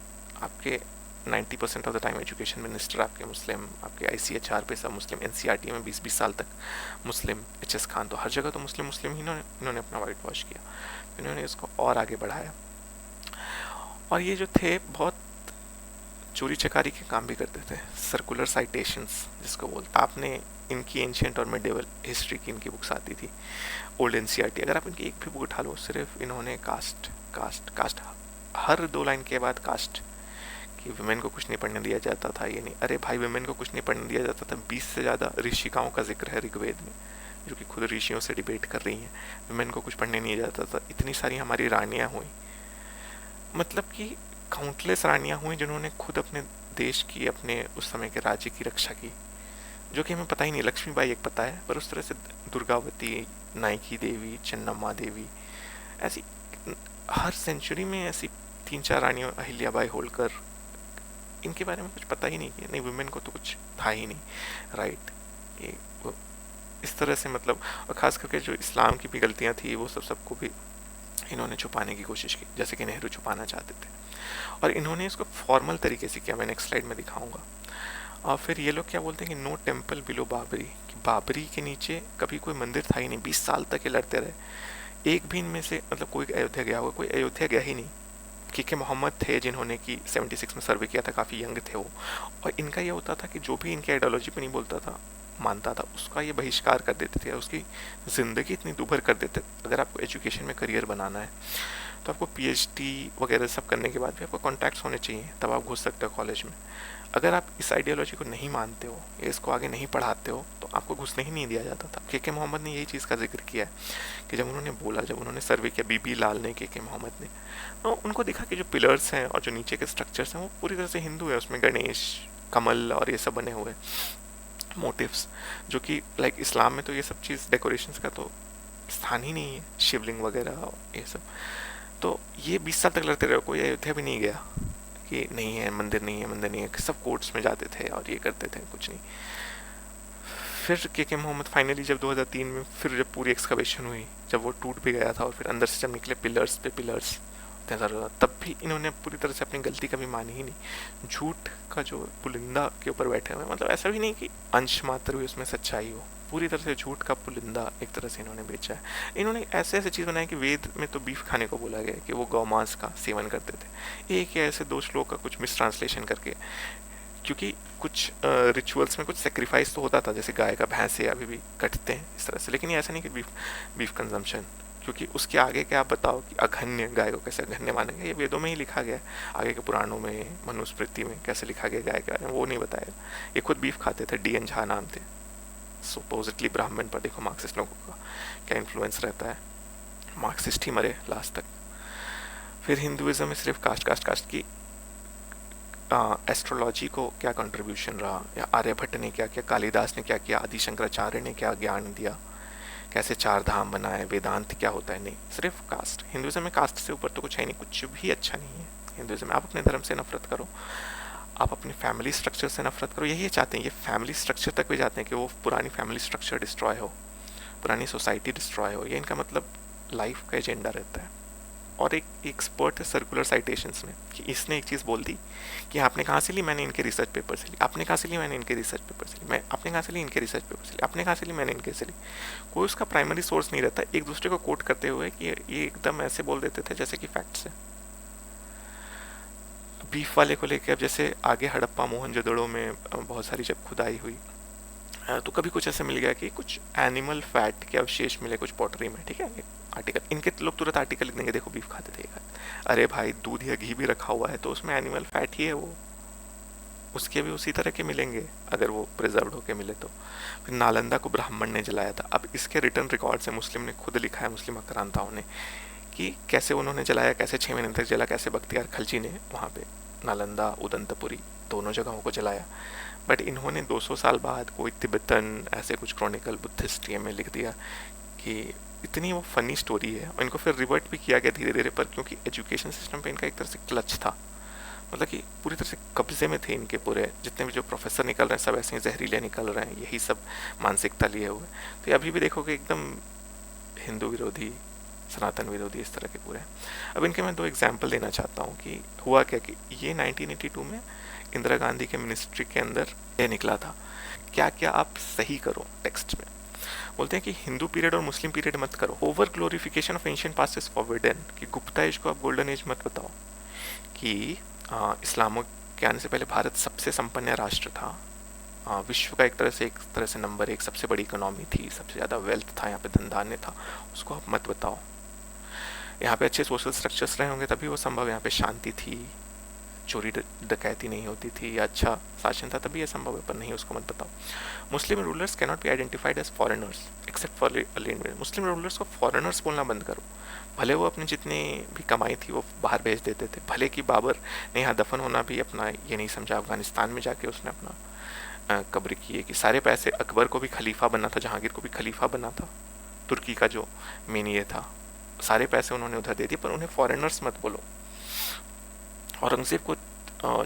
आपके 90% of the time education minister आपके मुस्लिम, आपके ICHR पे सब मुस्लिम, NCERT में 20-20 साल तक मुस्लिम, HS खान, तो हर जगह तो मुस्लिम मुस्लिम ही इन्होंने अपना वाइट वॉश किया, इन्होंने इसको और आगे बढ़ाया। और ये जो थे बहुत चोरी चकारी के काम भी करते थे, सर्कुलर साइटेशंस जिसको बोलते, आपने इनकी एंशियंट और मिडिवल हिस्ट्री की इनकी बुक्स आती थी, ओल्ड NCERT, अगर आप इनकी एक भी बुक उठा लो, सिर्फ इन्होंने कास्ट कास्ट कास्ट, हर 2 लाइन के बाद कास्ट, कि वुमेन को कुछ नहीं पढ़ने दिया जाता था, ये नहीं, अरे भाई वुमेन को कुछ नहीं पढ़ने दिया जाता था, 20 से ज़्यादा ऋषिकाओं का जिक्र है ऋग्वेद में, जो कि खुद ऋषियों से डिबेट कर रही हैं, वुमेन को कुछ पढ़ने नहीं जाता था। इतनी सारी हमारी रानियाँ हुई, मतलब कि काउंटलेस रानियाँ हुई जिन्होंने खुद अपने देश की, अपने उस समय के राज्य की रक्षा की, जो कि हमें पता ही नहीं। लक्ष्मीबाई एक पता है, पर उस तरह से दुर्गावती, नायकी देवी, चन्नम्मा देवी, ऐसी हर सेंचुरी में ऐसी 3-4 रानियों, अहिल्याबाई होलकर, इनके बारे में कुछ पता ही नहीं, कि नहीं वुमेन को तो कुछ था ही नहीं, राइट। ये इस तरह से मतलब, और ख़ास करके जो इस्लाम की भी गलतियाँ थी वो सबको भी इन्होंने छुपाने की कोशिश की, जैसे कि नेहरू छुपाना चाहते थे, और इन्होंने इसको फॉर्मल तरीके से किया, मैं नेक्स्ट स्लाइड में दिखाऊंगा। और फिर ये लोग क्या बोलते हैं कि नो टेम्पल बिलो बाबरी, कि बाबरी के नीचे कभी कोई मंदिर था ही नहीं, 20 साल तक ये लड़ते रहे, एक भी इनमें से मतलब कोई अयोध्या गया होगा, कोई अयोध्या गया ही नहीं। के मोहम्मद थे जिन्होंने कि 76 में सर्वे किया था, काफ़ी यंग थे वो, और इनका ये होता था कि जो भी इनके आइडियोलॉजी पे नहीं बोलता था, मानता था, उसका ये बहिष्कार कर देते थे, उसकी ज़िंदगी इतनी दूभर कर देते। अगर आपको एजुकेशन में करियर बनाना है तो आपको PhD वगैरह सब करने के बाद भी आपको कॉन्टैक्ट्स होने चाहिए, तब आप घुस सकते हो कॉलेज में। अगर आप इस आइडियोलॉजी को नहीं मानते हो या इसको आगे नहीं पढ़ाते हो तो आपको घुसने ही नहीं दिया जाता था। के मोहम्मद ने यही चीज़ का जिक्र किया है कि जब उन्होंने बोला, जब उन्होंने सर्वे किया, बीबी लाल ने, के मोहम्मद ने, तो उनको दिखा कि जो पिलर्स हैं और जो नीचे के स्ट्रक्चर्स हैं वो पूरी तरह से हिंदू है, उसमें गणेश, कमल और ये सब बने हुए मोटिव्स, जो कि लाइक इस्लाम में तो ये सब चीज़ डेकोरेशंस का तो स्थान ही नहीं है, शिवलिंग वगैरह ये सब। तो ये 20 साल तक लड़ते रहे, कोई अयोध्या भी नहीं गया कि नहीं है मंदिर, नहीं है मंदिर, नहीं है, सब कोर्ट्स में जाते थे और ये करते थे, कुछ नहीं। फिर के मोहम्मद फाइनली जब 2003 में फिर जब पूरी एक्सकवेशन हुई, जब वो टूट भी गया था और फिर अंदर से जब निकले पिलर्स पे पिलर्स, तब भी इन्होंने पूरी तरह से अपनी गलती कभी मानी ही नहीं। झूठ का जो पुलिंदा के ऊपर बैठे हुए, मतलब ऐसा भी नहीं कि अंश मात्र भी उसमें सच्चाई हो, पूरी तरह से झूठ का पुलिंदा एक तरह से इन्होंने बेचा है। इन्होंने ऐसे ऐसे चीज़ बनाई कि वेद में तो बीफ खाने को बोला गया कि वो गौमांस का सेवन करते थे, एक या ऐसे 2 श्लोक का कुछ मिस ट्रांसलेशन करके, क्योंकि कुछ रिचुअल्स में कुछ सेक्रीफाइस तो होता था, जैसे गाय का भैंस से अभी भी कटते हैं इस तरह से, लेकिन ये ऐसा नहीं कि बीफ कंजम्पशन, क्योंकि उसके आगे क्या आप बताओ कि अघन्य, गाय को कैसे अघन्य मानेंगे, ये वेदों में ही लिखा गया है, आगे के पुराणों में, मनुस्मृति में कैसे लिखा गया गाय के बारे में वो नहीं बताया। ये खुद बीफ खाते थे, DN झा नाम थे, सुपोजिटली ब्राह्मण, पर देखो मार्क्सिस्ट लोगों का क्या इन्फ्लुएंस रहता है, मार्क्सिस्ट ही मरे लास्ट तक। फिर हिंदुज़म में सिर्फ कास्ट कास्ट कास्ट की, एस्ट्रोलॉजी को क्या कंट्रीब्यूशन रहा, या आर्यभट्ट ने क्या किया, कालिदास ने क्या किया, आदि शंकराचार्य ने क्या ज्ञान दिया, कैसे 4 धाम बनाए, वेदांत क्या होता है, नहीं, सिर्फ कास्ट। हिंदुज़म में कास्ट से ऊपर तो कुछ है नहीं, कुछ भी अच्छा नहीं है हिंदुज़म में। आप अपने धर्म से नफरत करो, आप अपने फैमिली स्ट्रक्चर से नफरत करो, यही चाहते हैं, ये फैमिली स्ट्रक्चर तक भी चाहते हैं कि वो पुरानी फैमिली स्ट्रक्चर डिस्ट्रॉय हो, पुरानी सोसाइटी डिस्ट्रॉय हो, ये इनका मतलब लाइफ का एजेंडा रहता है। और एक एक्सपर्ट है सर्कुलर साइटेशंस में, कि इसने एक चीज़ बोल दी कि आपने कहाँ से ली, मैंने इनके रिसर्च पेपर से ली, आपने कहाँ से ली, मैंने इनके रिसर्च पेपर से ली, मैं आपने कहाँ से ली, इनके रिसर्च पेपर से ली, आपने कहाँ से ली, मैंने इनके से ली। कोई उसका प्राइमरी सोर्स नहीं रहता, एक दूसरे को कोट करते हुए कि ये एकदम ऐसे बोल देते थे जैसे कि फैक्ट्स है। बीफ वाले को लेकर अब जैसे आगे हड़प्पा मोहनजोदड़ो में बहुत सारी जब खुदाई हुई तो कभी कुछ ऐसे मिल गया कि कुछ एनिमल फैट के अवशेष मिले कुछ पॉटरी में, ठीक है, आर्टिकल, इनके लोग तुरंत आर्टिकल लिख देंगे, देखो बीफ खाते थे, अरे भाई दूध या घी भी रखा हुआ है तो उसमें एनिमल फैट ही है, वो उसके भी उसी तरह के मिलेंगे अगर वो प्रिजर्व्ड होके मिले तो। फिर नालंदा को ब्राह्मण ने जलाया था, अब इसके रिटर्न रिकॉर्ड से मुस्लिम ने खुद लिखा है, मुस्लिम आक्रांताओं ने, कि कैसे उन्होंने जलाया, कैसे 6 महीने तक जला, कैसे बख्तियार खलजी ने वहाँ पे नालंदा उदंतपुरी दोनों जगहों को जलाया। बट इन्होंने 200 साल बाद कोई तिब्बतन ऐसे कुछ क्रॉनिकल बुद्धिस्ट ये में लिख दिया कि इतनी वो फनी स्टोरी है, और इनको फिर रिवर्ट भी किया गया धीरे धीरे, पर क्योंकि एजुकेशन सिस्टम पे इनका एक तरह से क्लच था, मतलब कि पूरी तरह से कब्जे में थे इनके पूरे, जितने भी जो प्रोफेसर निकल रहे हैं सब ऐसे ही जहरीले निकल रहे हैं, यही सब मानसिकता लिए हुए। तो अभी भी देखोगे एकदम हिंदू विरोधी, सनातन विरोधी, इस तरह के पूरे। अब इनके मैं 2 एग्जाम्पल देना चाहता हूँ कि हुआ क्या कि ये 1982 में इंदिरा गांधी के मिनिस्ट्री के अंदर ये निकला था, क्या क्या आप सही करो टेक्स्ट में। बोलते हैं कि हिंदू पीरियड और मुस्लिम पीरियड मत करो, over glorification of ancient past is forbidden, कि गुप्ता एज को आप गोल्डन एज मत बताओ, कि इस्लाम के आने से पहले भारत सबसे संपन्न राष्ट्र था, विश्व का एक तरह से नंबर 1 सबसे बड़ी इकोनॉमी थी, सबसे ज़्यादा वेल्थ था, यहाँ पे धन धान्य था, उसको आप मत बताओ। यहाँ पे अच्छे सोशल स्ट्रक्चर्स रहे होंगे तभी वो संभव, यहाँ पे शांति थी, चोरी डकैती नहीं होती थी, या अच्छा शासन था, तभी ये संभव है, पर नहीं, उसको मत बताओ। Muslim rulers can not be identified as foreigners except for land. Muslim rulers को फॉरेनर्स बोलना बंद करो, भले वो अपनी जितनी भी कमाई थी वो बाहर भेज देते थे, भले कि बाबर ने यहाँ दफन होना भी अपना ये नहीं समझा, अफगानिस्तान में जाके उसने अपना कब्र की है, कि सारे पैसे अकबर को भी खलीफा बनना था, जहांगीर को भी खलीफा बनना था, तुर्की का जो मेन ये था, सारे पैसे उन्होंने उधर दे दिए, पर उन्हें फॉरेनर्स मत बोलो। औरंगजेब को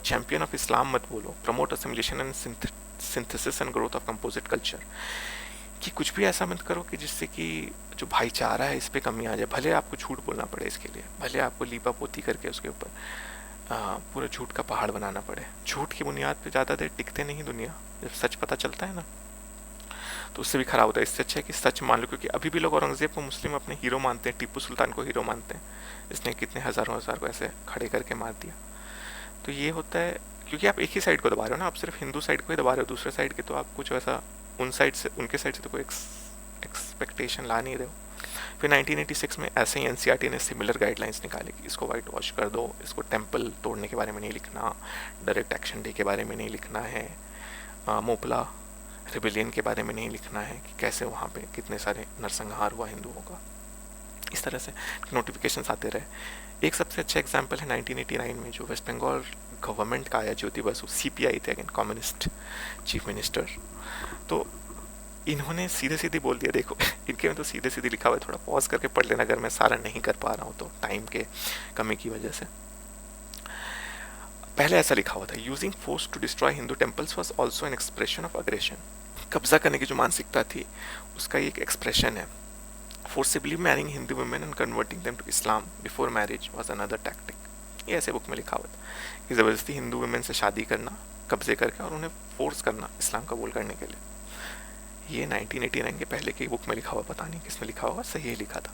चैंपियन ऑफ इस्लाम मत बोलो, promote assimilation and synthesis and growth of composite culture, कि कुछ भी ऐसा मत करो कि जिससे कि जो भाईचारा है इस पे कमी आ जाए, भले आपको झूठ बोलना पड़े इसके लिए, भले आपको लीपा पोती करके उसके ऊपर पूरा झूठ का पहाड़ बनाना पड़े। झूठ की बुनियाद पे ज़्यादा देर टिकते नहीं दुनिया, जब सच पता चलता है ना तो उससे भी खराब होता है। इससे अच्छा है कि सच मान लो, क्योंकि अभी भी लोग औरंगजेब को मुस्लिम अपने हीरो मानते हैं, टीपू सुल्तान को हीरो मानते हैं, इसने कितने हज़ारों हज़ार को ऐसे खड़े करके मार दिया। तो ये होता है क्योंकि आप एक ही साइड को दबा रहे हो ना, आप सिर्फ हिंदू साइड को ही दबा रहे हो, दूसरे साइड के तो आप कुछ ऐसा उन साइड से उनके साइड से तो कोई एक्सपेक्टेशन ला नहीं रहे हो। फिर 1986 में ऐसे ही एनसीईआरटी ने सिमिलर गाइडलाइंस निकाली कि इसको वाइट वॉश कर दो, इसको टेम्पल तोड़ने के बारे में नहीं लिखना, डायरेक्ट एक्शन डे के बारे में नहीं लिखना है, मोपला रिबिलियन के बारे में नहीं लिखना है, कि कैसे वहाँ पे कितने सारे नरसंहार हुआ हिंदुओं का। इस तरह से नोटिफिकेशंस आते रहे। एक सबसे अच्छा एग्जाम्पल है 1989 में जो वेस्ट बंगाल गवर्नमेंट का आया, ज्योति बसु, सीपीआई थे अगेन, कम्युनिस्ट चीफ मिनिस्टर। तो इन्होंने सीधे सीधे बोल दिया, देखो इनके में तो सीधे सीधे लिखा हुआ है, थोड़ा पॉज करके पढ़ लेना अगर मैं सारा नहीं कर पा रहा हूँ तो, टाइम के कमी की वजह से। पहले ऐसा लिखा हुआ था, using force to destroy Hindu temples was also an expression of aggression. कब्जा करने की जो मानसिकता थी उसका एक एक्सप्रेशन है। Forcibly marrying Hindu women and converting them to Islam before marriage was another tactic. ये ऐसे बुक में लिखा हुआ था कि ज़बरदस्ती हिंदू वुमेन से शादी करना, कब्जे करके, और उन्हें फोर्स करना इस्लाम कबूल करने के लिए। ये 1989 के पहले की बुक में लिखा हुआ, पता नहीं किसमें लिखा होगा, सही ही लिखा था।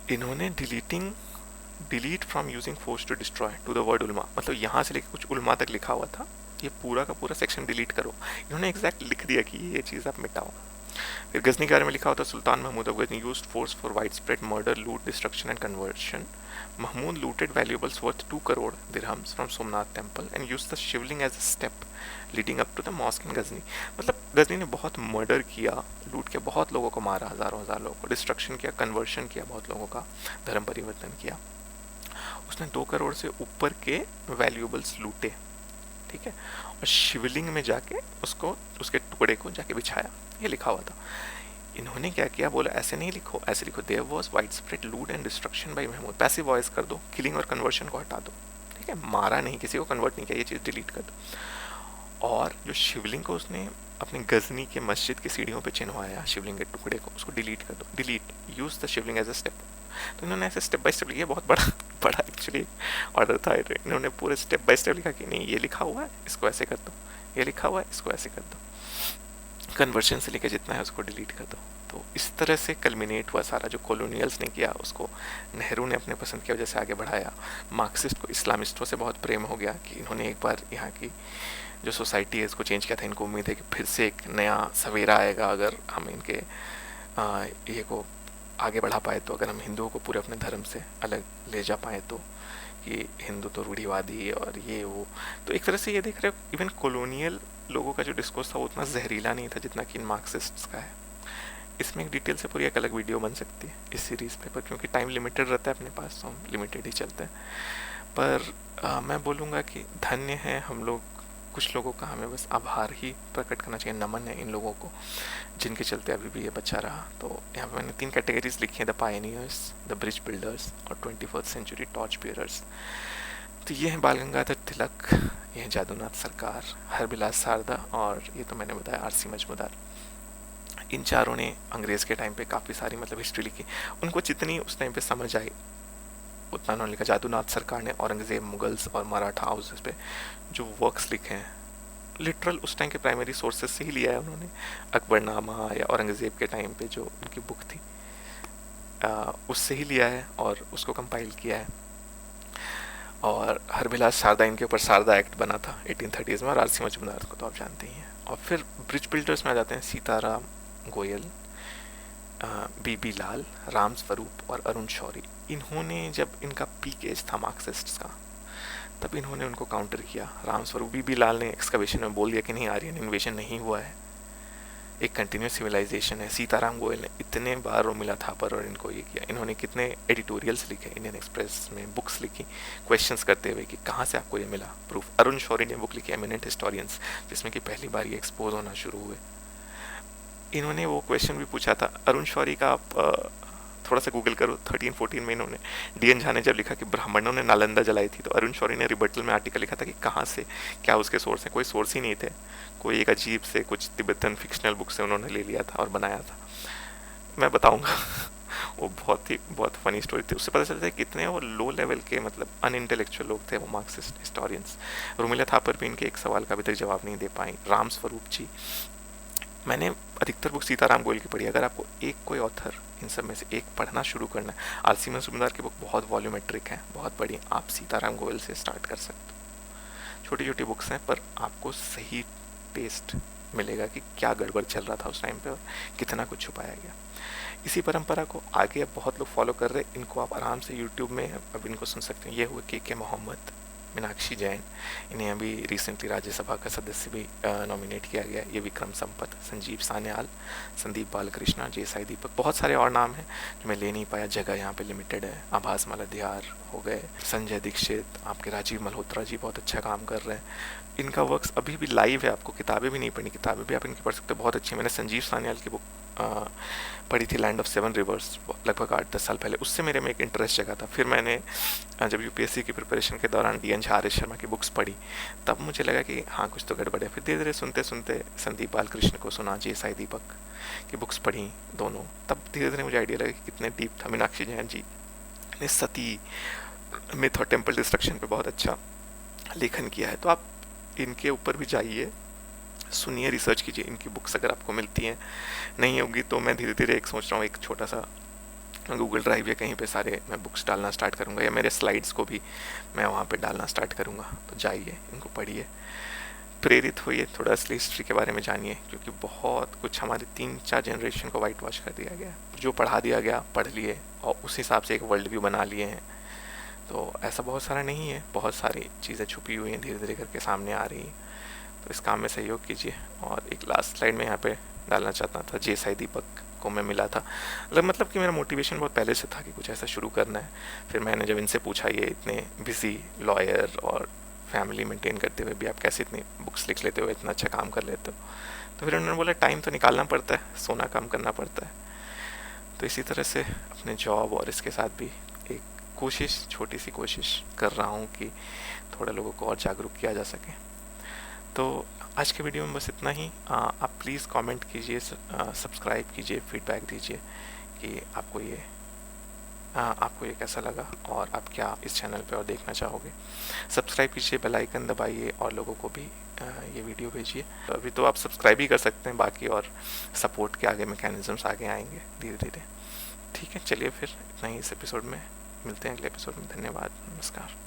इन्होंने delete from using force to destroy to the word उलमा, मतलब यहाँ से लेकर कुछ उलमा तक लिखा हुआ था, ये पूरा का पूरा सेक्शन डिलीट करो। इन्होंने एग्जैक्ट लिख दिया कि ये चीज़ आप मिटाओ। फिर गजनी के बारे में लिखा होता, Sultan Mahmud of Ghazni used force for wide spread murder, loot, destruction and conversion. Mahmud looted valuables worth 2 crore dirhams from Somnath temple and used the shivling as a step leading up to the mosque in Ghazni। मतलब गजनी ने बहुत murder किया, लूट के बहुत लोगों को मारा, हज़ारों हज़ार लोगों को, डिस्ट्रक्शन किया, कन्वर्शन किया, बहुत लोगों का धर्म परिवर्तन किया। उसने 2 करोड़ से ऊपर के वैल्यूएबल्स लूटे, ठीक है, और शिवलिंग में जाके उसको, उसके टुकड़े को जाके बिछाया, ये लिखा हुआ था। इन्होंने क्या किया, बोला ऐसे नहीं लिखो, ऐसे लिखो, there was widespread loot and destruction by Mahmud. Passive voice कर दो, किलिंग और कन्वर्शन को हटा दो, ठीक है, मारा नहीं, किसी को कन्वर्ट नहीं किया, ये चीज़ डिलीट कर दो। और जो शिवलिंग को उसने अपने गजनी के मस्जिद की सीढ़ियों पे चिन्हवाया, शिवलिंग के टुकड़े को, उसको डिलीट कर दो, delete, use the Shivling as a step. तो इन्होंने ऐसे स्टेप बाय स्टेप लिया, बहुत बड़ा बड़ा एक्चुअली ऑर्डर था। इन्होंने पूरे स्टेप बाय स्टेप लिखा कि नहीं ये लिखा हुआ है इसको ऐसे कर दो, ये लिखा हुआ है इसको ऐसे कर दो, कन्वर्शन से लेकर जितना है उसको डिलीट कर दो। तो इस तरह से कल्मिनेट हुआ सारा, जो कॉलोनियल्स ने किया उसको नेहरू ने अपने पसंद की वजह से आगे बढ़ाया। मार्क्सिस्ट को इस्लामिस्टों से बहुत प्रेम हो गया कि इन्होंने एक बार यहाँ की जो सोसाइटी है इसको चेंज किया था। इनको उम्मीद है कि फिर से एक नया सवेरा आएगा अगर हम इनके ये को आगे बढ़ा पाए, तो अगर हम हिंदुओं को पूरे अपने धर्म से अलग ले जा पाए, तो कि हिंदू तो रूढ़िवादी और ये वो। तो एक तरह से ये देख रहे हो, इवन कॉलोनियल लोगों का जो डिस्कोर्स था वो उतना जहरीला नहीं था जितना कि इन मार्क्सिस्ट्स का है। इसमें एक डिटेल से पूरी एक अलग वीडियो बन सकती है इस सीरीज़ पे, पर क्योंकि टाइम लिमिटेड रहता है अपने पास तो हम लिमिटेड ही चलते हैं। पर मैं बोलूँगा कि धन्य है हम लोग, कुछ लोगों का हमें बस आभार ही प्रकट करना चाहिए, नमन है इन लोगों को जिनके चलते अभी भी ये बचा रहा। तो यहाँ पे मैंने 3 कैटेगरीज लिखी हैं, the pioneers, the bridge builders और 21st सेंचुरी टॉर्च बियरर्स। तो ये हैं बाल गंगाधर तिलक, ये हैं जादूनाथ सरकार, हरबिलास सारदा, और ये तो मैंने बताया आरसी मजमूदार। इन चारों ने अंग्रेज़ के टाइम पे काफ़ी सारी मतलब हिस्ट्री लिखी। उनको जितनी उस टाइम पे समझ आई उतना उन्होंने लिखा। जादूनाथ सरकार ने औरंगज़ेब, मुगल्स और मराठा हाउसेस पे जो वर्क्स लिखे हैं लिटरल उस टाइम के प्राइमरी सोर्सेज से ही लिया है उन्होंने। अकबरनामा या औरंगज़ेब के टाइम पे जो उनकी बुक थी उससे ही लिया है और उसको कंपाइल किया है। और हरबिलास शारदा इनके ऊपर शारदा एक्ट बना था 1830s में, और आरसी मजूमदार को तो आप जानते ही हैं। और फिर ब्रिज बिल्डर्स में आ जाते हैं सीताराम गोयल, बीबी लाल, राम स्वरूप और अरुण शौरी। इन्होंने जब इनका पीक एज था मार्क्सिस्ट्स का तब इन्होंने उनको काउंटर किया। राम स्वरूप, बीबी लाल ने एक्सकवेशन में बोल दिया कि नहीं आर्यन इन्वेजन नहीं हुआ है, एक कंटिन्यूस सिविलाइजेशन है। सीताराम गोयल ने इतने बार मिला था पर और इनको ये किया। इन्होंने कितने एडिटोरियल्स लिखे, इंडियन एक्सप्रेस में बुक्स लिखी क्वेश्चंस करते हुए कि कहाँ से आपको ये मिला प्रूफ। अरुण शौरी ने बुक लिखी एमिनेंट हिस्टोरियंस, जिसमें कि पहली बार ये एक्सपोज होना शुरू हुए। इन्होंने वो क्वेश्चन भी पूछा था अरुण शौरी का, आप थोड़ा सा गूगल करो, 1314 में इन्होंने डी.एन. झा ने जब लिखा कि ब्राह्मणों ने नालंदा जलाई थी, तो अरुण शौरी ने रिबटल में आर्टिकल लिखा था कि कहाँ से, क्या उसके सोर्स हैं। कोई सोर्स ही नहीं थे, कोई एक अजीब से कुछ तिब्बतन फिक्शनल बुक से उन्होंने ले लिया था और बनाया था। मैं बताऊंगा वो बहुत फनी स्टोरी थी। उससे पता चलता है कितने वो लो लेवल के मतलब अनइंटेलेक्चुअल लोग थे वो मार्क्सिस्ट हिस्टोरियंस। रुमिला थापर भी इनके एक सवाल का अभी तक जवाब नहीं दे पाई। राम स्वरूप जी, मैंने अधिकतर बुक सीताराम गोयल की पढ़ी। अगर आपको एक कोई ऑथर इन सब में से एक पढ़ना शुरू करना है, आरसी मजूमदार की बुक बहुत वॉल्यूमेट्रिक है, बहुत बड़ी, आप सीताराम गोयल से स्टार्ट कर सकते हो। छोटी छोटी बुक्स हैं पर आपको सही टेस्ट मिलेगा कि क्या गड़बड़ चल रहा था उस टाइम पे और कितना कुछ छुपाया गया। इसी परंपरा को आगे अब बहुत लोग फॉलो कर रहे हैं। इनको आप आराम से यूट्यूब में अब इनको सुन सकते हैं। ये हुए के मोहम्मद, मीनाक्षी जैन, इन्हें अभी रिसेंटली राज्यसभा का सदस्य भी नॉमिनेट किया गया। ये विक्रम संपत, संजीव सान्याल, संदीप बालकृष्णा, जेसाई दीपक, बहुत सारे और नाम हैं जो मैं ले नहीं पाया, जगह यहाँ पे लिमिटेड है। आभास मलधियार हो गए, संजय दीक्षित, आपके राजीव मल्होत्रा जी बहुत अच्छा काम कर रहे हैं। इनका वर्क्स अभी भी लाइव है, आपको किताबें भी नहीं पढ़नी, किताबें भी आप इनकी पढ़ सकते हो, बहुत अच्छी। मैंने संजीव सान्याल की बुक पढ़ी थी, लैंड ऑफ सेवन रिवर्स, लगभग 8-10 साल पहले। उससे मेरे में एक इंटरेस्ट जगा था। फिर मैंने जब यूपीएससी की प्रिपरेशन के दौरान डी.एन. झा, आर.एस. शर्मा की बुक्स पढ़ी, तब मुझे लगा कि हाँ कुछ तो गड़बड़ है। फिर धीरे धीरे सुनते सुनते संदीप बालकृष्ण को सुना, जेसाई दीपक की बुक्स पढ़ी दोनों, तब धीरे धीरे मुझे आइडिया लगा कि कितने डीप था। मीनाक्षी जैन जी ने सती, मिथ और टेम्पल डिस्ट्रक्शन पे बहुत अच्छा लेखन किया है। तो आप इनके ऊपर भी जाइए, सुनिए, रिसर्च कीजिए। इनकी बुक्स अगर आपको मिलती हैं, नहीं होगी तो मैं धीरे धीरे एक सोच रहा हूँ एक छोटा सा गूगल ड्राइव या कहीं पे सारे मैं बुक्स डालना स्टार्ट करूँगा, या मेरे स्लाइड्स को भी मैं वहाँ पे डालना स्टार्ट करूँगा। तो जाइए, इनको पढ़िए, प्रेरित होइए, थोड़ा असली हिस्ट्री के बारे में जानिए, क्योंकि बहुत कुछ हमारे 3-4 जनरेशन को वाइट वॉश कर दिया गया। जो पढ़ा दिया गया पढ़ लिए और उस हिसाब से एक वर्ल्ड व्यू बना लिए हैं। तो ऐसा बहुत सारा नहीं है, बहुत सारी चीज़ें छुपी हुई हैं, धीरे धीरे करके सामने आ रही हैं। तो इस काम में सहयोग कीजिए। और एक लास्ट स्लाइड में यहाँ पे डालना चाहता था, जेसाई दीपक को मैं मिला था, मतलब कि मेरा मोटिवेशन बहुत पहले से था कि कुछ ऐसा शुरू करना है। फिर मैंने जब इनसे पूछा, ये इतने बिजी लॉयर और फैमिली मेंटेन करते हुए भी आप कैसे इतनी बुक्स लिख लेते हो, इतना अच्छा काम कर लेते हो, तो फिर उन्होंने बोला टाइम तो निकालना पड़ता है, सोना काम करना पड़ता है। तो इसी तरह से अपने जॉब और इसके साथ भी एक कोशिश, छोटी सी कोशिश कर रहा हूँ कि थोड़ा लोगों को और जागरूक किया जा सके। तो आज के वीडियो में बस इतना ही। आप प्लीज़ कमेंट कीजिए, सब्सक्राइब कीजिए, फीडबैक दीजिए कि आपको ये कैसा लगा और आप क्या इस चैनल पे और देखना चाहोगे। सब्सक्राइब कीजिए, बेल आइकन दबाइए और लोगों को भी ये वीडियो भेजिए। तो अभी तो आप सब्सक्राइब ही कर सकते हैं, बाकी और सपोर्ट के आगे मैकेनिज़म्स आगे आएंगे धीरे धीरे। ठीक है, चलिए फिर इतना ही इस एपिसोड में, मिलते हैं अगले एपिसोड में। धन्यवाद, नमस्कार।